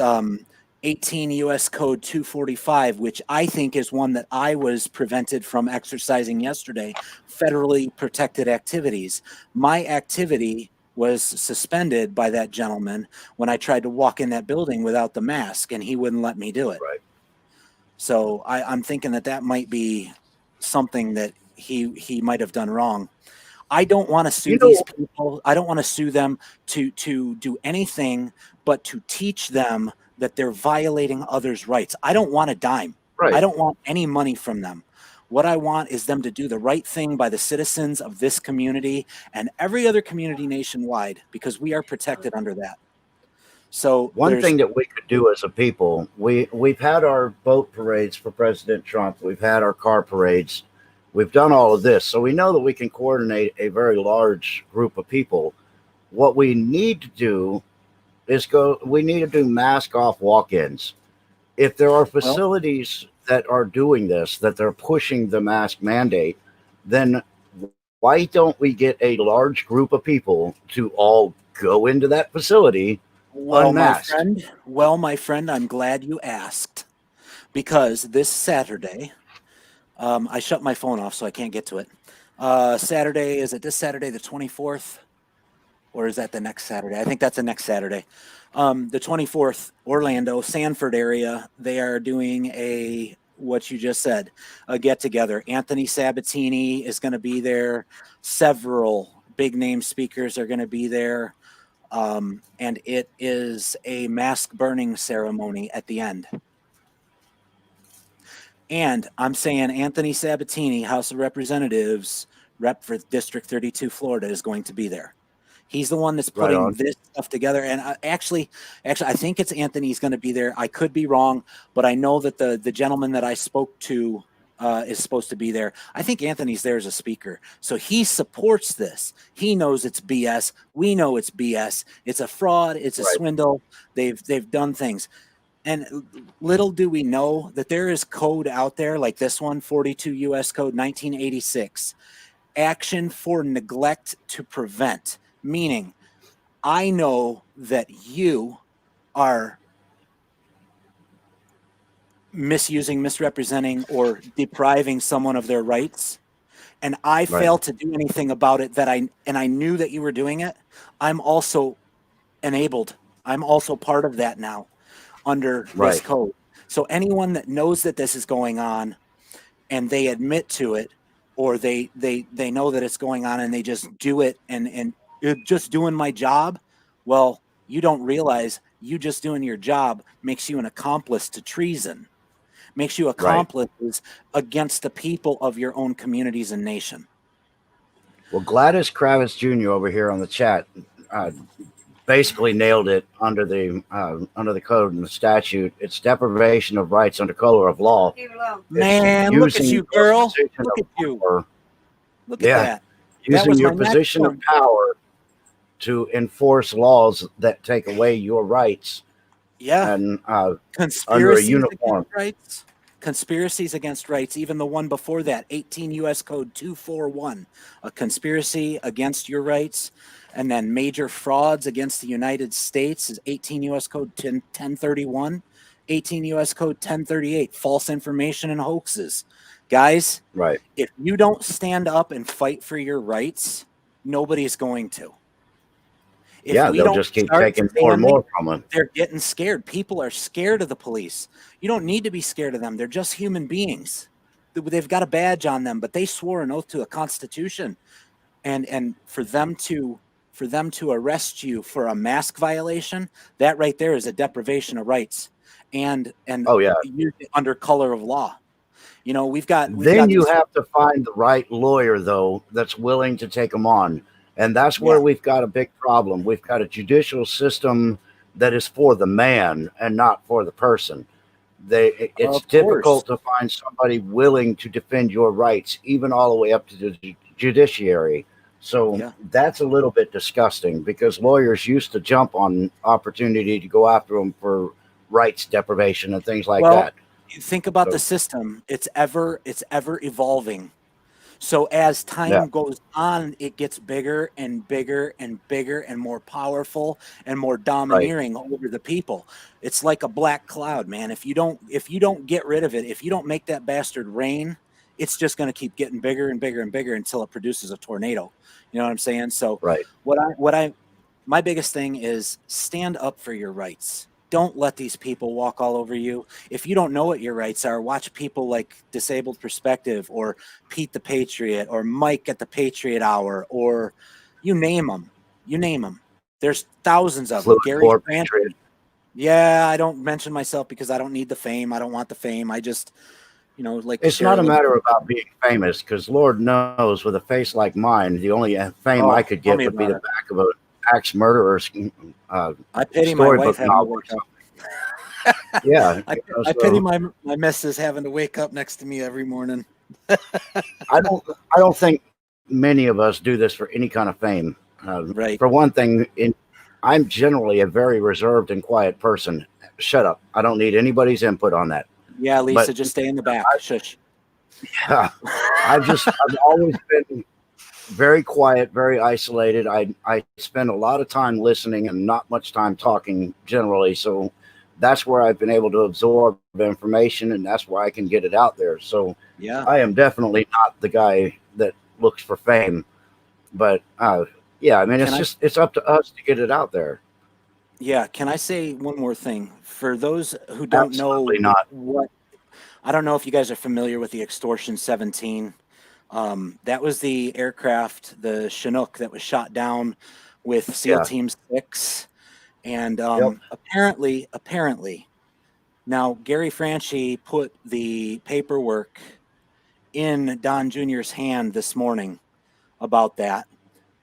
18 U.S. Code 245, which I think is one that I was prevented from exercising yesterday, federally protected activities. My activity was suspended by that gentleman when I tried to walk in that building without the mask, and he wouldn't let me do it. Right. So I'm thinking that might be something that he might have done wrong. I don't want to sue these people. I don't want to sue them to do anything but to teach them that they're violating others' rights. I don't want a dime. Right. I don't want any money from them. What I want is them to do the right thing by the citizens of this community and every other community nationwide, because we are protected under that. So one thing that we could do as a people, we've had our boat parades for President Trump. We've had our car parades. We've done all of this. So we know that we can coordinate a very large group of people. What we need to do is we need to do mask off walk-ins. If there are facilities that are doing this, that they're pushing the mask mandate, then why don't we get a large group of people to all go into that facility unmasked? My friend, I'm glad you asked, because this Saturday, I shut my phone off so I can't get to it. Saturday, is it this Saturday, the 24th? Or is that the next Saturday? I think that's the next Saturday. The 24th, Orlando, Sanford area, they are doing what you just said, a get-together. Anthony Sabatini is going to be there. Several big-name speakers are going to be there. And it is a mask burning ceremony at the end. And I'm saying Anthony Sabatini, House of Representatives, rep for District 32, Florida, is going to be there. He's the one that's putting this stuff together. And actually, I think it's Anthony's going to be there. I could be wrong, but I know that the gentleman that I spoke to is supposed to be there. I think Anthony's there as a speaker. So he supports this. He knows it's BS. We know it's BS. It's a fraud. It's a swindle. They've done things. And little do we know that there is code out there like this one, 42 U.S. Code 1986, action for neglect to prevent, meaning I know that you are misusing, misrepresenting, or depriving someone of their rights, and I failed to do anything about it, and I knew that you were doing it. I'm also enabled. I'm also part of that now under this code. So anyone that knows that this is going on and they admit to it, or they know that it's going on and they just do it and just doing my job, well, you don't realize you just doing your job makes you an accomplice to treason, makes you accomplices against the people of your own communities and nation. Well, Gladys Kravis Jr. over here on the chat basically nailed it under the code and the statute. It's deprivation of rights under color of law. Man, look at you, girl. Look at you. Look at that. Using your position of power to enforce laws that take away your rights. Yeah. And under a uniform. Conspiracies against rights, even the one before that, 18 U.S. Code 241, a conspiracy against your rights. And then major frauds against the United States is 18 U.S. Code 1031, 18 U.S. Code 1038, false information and hoaxes. Guys, if you don't stand up and fight for your rights, nobody's going to. They'll just keep taking more and more from them. They're getting scared. People are scared of the police. You don't need to be scared of them. They're just human beings. They've got a badge on them, but they swore an oath to a constitution. And for them to for them to arrest you for a mask violation, that right there is a deprivation of rights, and Oh yeah. under color of law. You know, we've got Then you these, have to find the right lawyer, though, that's willing to take them on. And that's yeah. where we've got a big problem. We've got a judicial system that is for the man and not for the person. It's Of difficult course. to find somebody willing to defend your rights, even all the way up to the judiciary. So Yeah. that's a little bit disgusting, because lawyers used to jump on opportunity to go after them for rights deprivation and things like Well, that. you think about the So, system. It's ever evolving. So as yeah, time goes on, it gets bigger and bigger and bigger and more powerful and more right, domineering over the people. It's like a black cloud, man. If you don't get rid of it, if you don't make that bastard rain, it's just going to keep getting bigger and bigger and bigger until it produces a tornado. You know what I'm saying? So right. my biggest thing is stand up for your rights. Don't let these people walk all over you. If you don't know what your rights are, watch people like Disabled Perspective or Pete the Patriot or Mike at the Patriot Hour, or you name them. You name them. There's thousands of them. Fluid Gary Pour Franchi. Patriot. Yeah, I don't mention myself because I don't need the fame. I don't want the fame. I just, like to It's share a not a little. matter about being famous, because Lord knows, with a face like mine, the only fame I Oh, could tell get me would be about the it. back of an axe murderer's I pity my wife storybook having to novel or wake up. something. Yeah, I pity my missus having to wake up next to me every morning. I don't think many of us do this for any kind of fame. Right. For one thing, I'm generally a very reserved and quiet person. Shut up. I don't need anybody's input on that. Yeah, Lisa, But just stay in the back. Shush. yeah, I've always been very quiet, very isolated. I spend a lot of time listening and not much time talking generally. So that's where I've been able to absorb information, and that's why I can get it out there. So Yeah. I am definitely not the guy that looks for fame, but yeah, I mean, it's up to us to get it out there. Yeah. Can I say one more thing? For those who don't know Absolutely not. I don't know if you guys are familiar with the Extortion 17. That was the aircraft, the Chinook, that was shot down with SEAL Yeah. Team 6. And Yep. apparently, now Gary Franchi put the paperwork in Don Jr.'s hand this morning about that.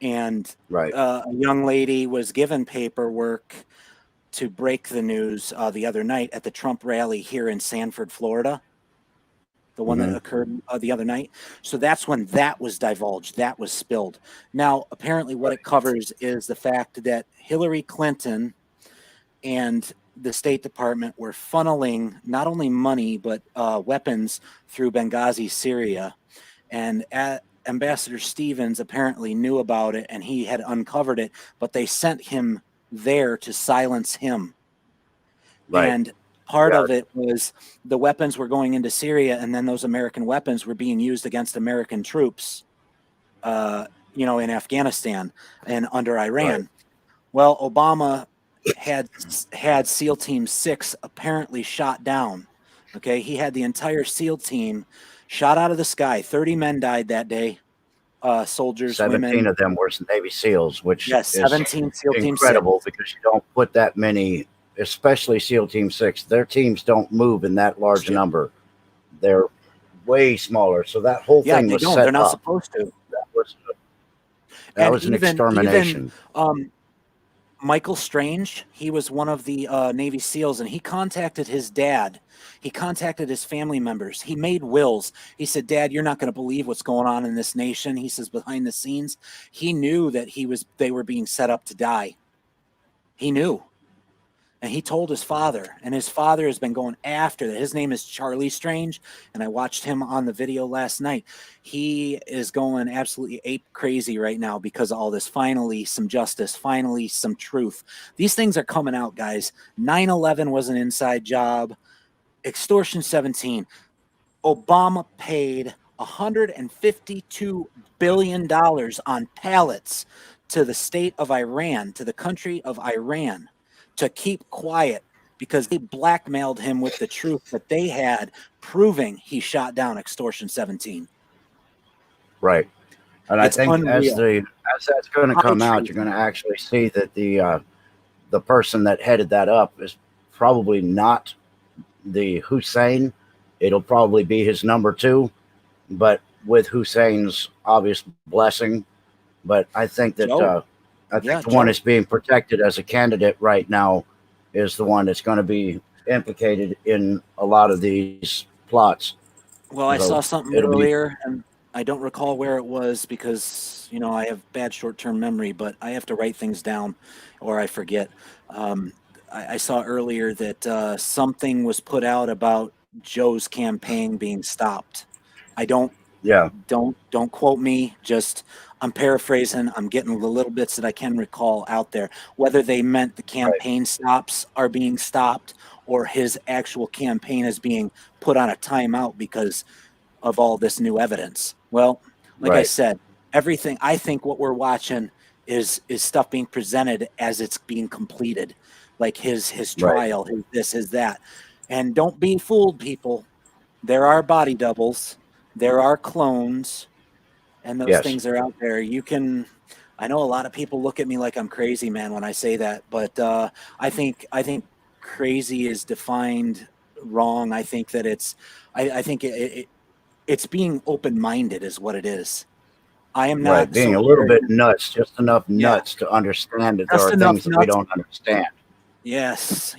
And Right. a young lady was given paperwork to break the news the other night at the Trump rally here in Sanford, Florida, the one that occurred the other night. So that's when that was divulged, that was spilled. Now, apparently what it covers is the fact that Hillary Clinton and the State Department were funneling not only money, but weapons through Benghazi, Syria. And Ambassador Stevens apparently knew about it, and he had uncovered it, but they sent him there to silence him. Right. And part of it was the weapons were going into Syria, and then those American weapons were being used against American troops, in Afghanistan and under Iran. Right. Well, Obama had SEAL Team 6 apparently shot down. Okay, he had the entire SEAL team shot out of the sky. 30 men died that day. Soldiers, 17 women. of them were Navy SEALs, which Yes, is 17 SEAL Team 6. incredible, because you don't put that many, especially SEAL Team 6. Their teams don't move in that large number. They're way smaller. So that whole thing was set They're not up. supposed to. That was an extermination. Even Michael Strange, he was one of the Navy SEALs, and he contacted his dad. He contacted his family members. He made wills. He said, "Dad, you're not going to believe what's going on in this nation." He says, behind the scenes, he knew that they were being set up to die. He knew. And he told his father, and his father has been going after that. His name is Charlie Strange, and I watched him on the video last night. He is going absolutely ape crazy right now because of all this. Finally, some justice, finally, some truth. These things are coming out, guys. 9/11 was an inside job. Extortion 17. Obama paid $152 billion on pallets to the state of Iran, to the country of Iran, to keep quiet because they blackmailed him with the truth that they had, proving he shot down Extortion 17. Right. And It's I think unreal. as that's going to come out, you're going to actually see that the person that headed that up is probably not the Hussein. It'll probably be his number two, but with Hussein's obvious blessing. But I think that the one that's being protected as a candidate right now is the one that's going to be implicated in a lot of these plots. Well, I saw something earlier, and I don't recall where it was because, you know, I have bad short-term memory, but I have to write things down or I forget. I saw earlier that something was put out about Joe's campaign being stopped. Don't quote me. Just I'm paraphrasing. I'm getting the little bits that I can recall out there. Whether they meant the campaign stops are being stopped or his actual campaign is being put on a timeout because of all this new evidence. Well, like I said, everything. I think what we're watching is stuff being presented as it's being completed, like his trial, his this, his that. And don't be fooled, people. There are body doubles. There are clones, and those things are out there. I know a lot of people look at me like I'm crazy, man, when I say that, but I think crazy is defined wrong. I think that I think it's being open-minded is what it is. I am not being a little bit nuts, just enough nuts to understand that there are things that we don't understand. Yes.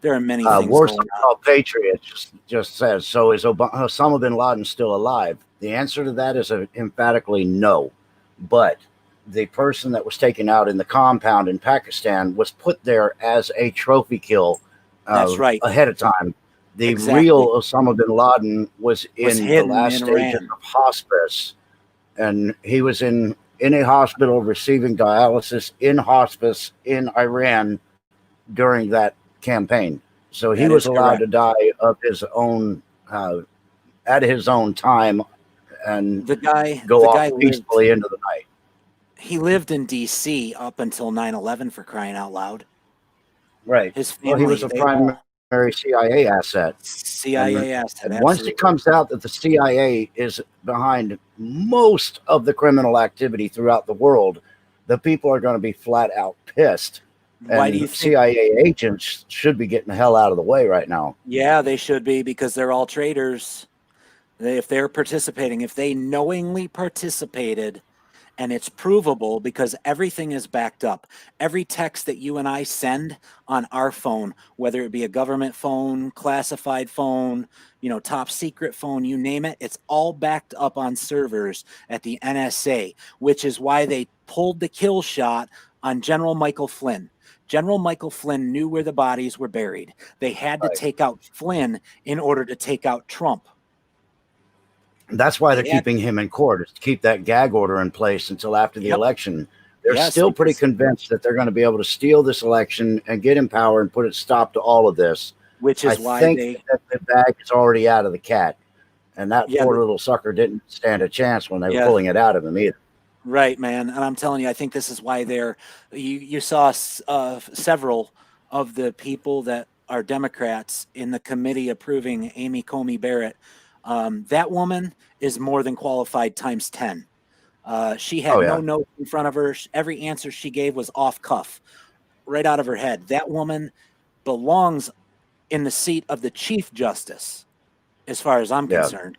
There are many things Warsaw going on. Patriot just says, so is Osama bin Laden still alive? The answer to that is emphatically no. But the person that was taken out in the compound in Pakistan was put there as a trophy kill ahead of time. The real Osama bin Laden was in the last stages of hospice, and he was in a hospital receiving dialysis in hospice in Iran during that campaign. So he was allowed to die of his own at his own time and go off peacefully into the night. He lived in D.C. up until 9/11, for crying out loud. Right. His family, he was a primary CIA asset. And once it comes out that the CIA is behind most of the criminal activity throughout the world, the people are going to be flat out pissed. Why do you think CIA agents should be getting the hell out of the way right now? Yeah, they should be, because they're all traitors. If they're participating, if they knowingly participated, and it's provable because everything is backed up. Every text that you and I send on our phone, whether it be a government phone, classified phone, top secret phone, you name it, it's all backed up on servers at the NSA, which is why they pulled the kill shot on General Michael Flynn. General Michael Flynn knew where the bodies were buried. They had to take out Flynn in order to take out Trump. That's why they're keeping him in court, is to keep that gag order in place until after the election. They're still pretty convinced that they're going to be able to steal this election and get in power and put a stop to all of this. Which is why I think that the bag is already out of the cat. And that poor little sucker didn't stand a chance when they were pulling it out of him either. Right, man. And I'm telling you, I think this is why you saw several of the people that are Democrats in the committee approving Amy Coney Barrett. That woman is more than qualified times 10. She had no notes in front of her. Every answer she gave was off cuff, right out of her head. That woman belongs in the seat of the Chief Justice, as far as I'm concerned.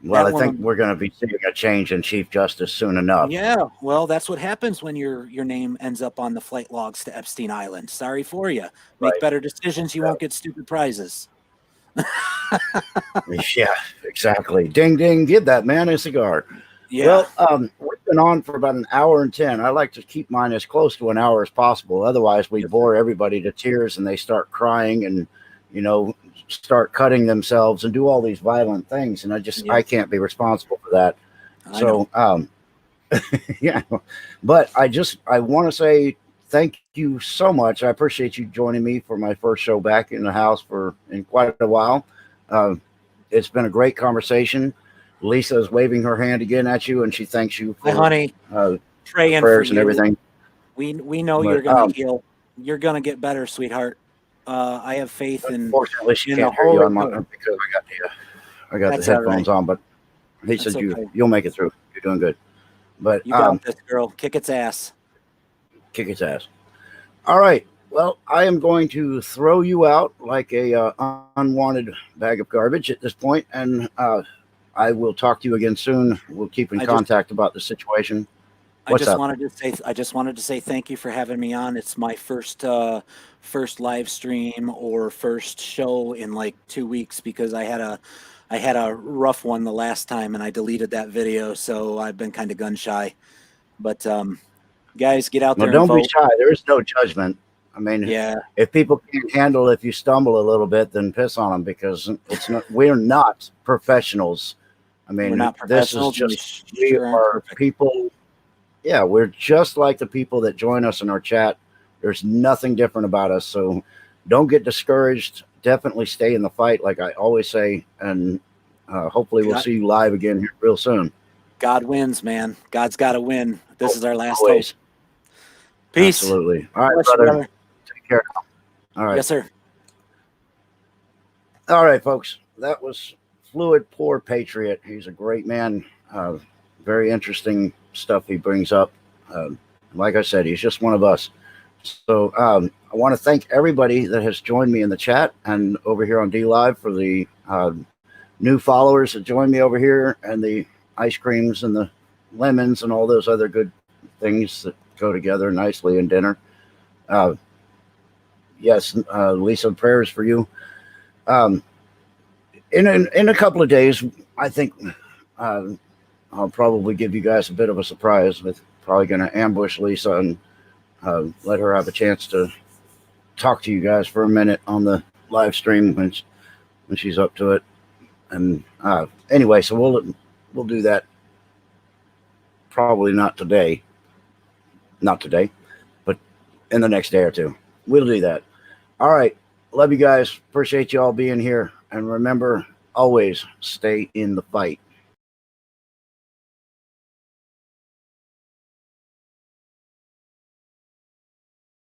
Well, I think we're going to be seeing a change in Chief Justice soon enough. Yeah, well, that's what happens when your name ends up on the flight logs to Epstein Island. Sorry for you. Make better decisions. You won't get stupid prizes. Yeah, exactly. Ding, ding. Give that man a cigar. Yeah. Well, we've been on for about an hour and 10. I like to keep mine as close to an hour as possible. Otherwise, we bore everybody to tears and they start crying and, start cutting themselves and do all these violent things. And I can't be responsible for that. Yeah. But I want to say thank you so much. I appreciate you joining me for my first show back in the house in quite a while. It's been a great conversation. Lisa is waving her hand again at you, and she thanks you for honey, praying prayers for and everything. We know you're going to heal. You're going to get better, sweetheart. I have faith in. Unfortunately, she can't hear you on my because I got the headphones on. But he said you'll make it through. You're doing good. But You got this, girl. Kick its ass. kick its ass. All right. Well, I am going to throw you out like a unwanted bag of garbage at this point, and I will talk to you again soon. We'll keep in contact about the situation. I just wanted to say thank you for having me on. It's my first live stream or first show in like 2 weeks because I had a rough one the last time and I deleted that video, so I've been kind of gun shy. But guys, get out there. Well, don't and be vote. shy. There is no judgment. I mean, Yeah. If people can't handle if you stumble a little bit, then piss on them because it's not. We're not professionals. I mean, We're not this is professionals. just We sure aren't are perfect. people. Yeah, we're just like the people that join us in our chat. There's nothing different about us. So don't get discouraged. Definitely stay in the fight, like I always say. And hopefully we'll see you live again here real soon. God wins, man. God's got to win. This is our last Always. hope. Peace. Absolutely. All right, Bless brother. you, brother. Take care now. All right. Yes, sir. All right, folks. That was Fluid Pour Patriot. He's a great man. Very interesting stuff he brings up. Like I said, he's just one of us. So I want to thank everybody that has joined me in the chat and over here on D Live for the new followers that joined me over here, and the ice creams and the lemons and all those other good things that go together nicely in dinner. Yes, Lisa, prayers for you. In a couple of days, I think I'll probably give you guys a bit of a surprise. With probably going to ambush Lisa and let her have a chance to talk to you guys for a minute on the live stream when she's up to it. And anyway, so we'll do that. Probably not today, but in the next day or two, we'll do that. All right. Love you guys. Appreciate you all being here. And remember, always stay in the fight.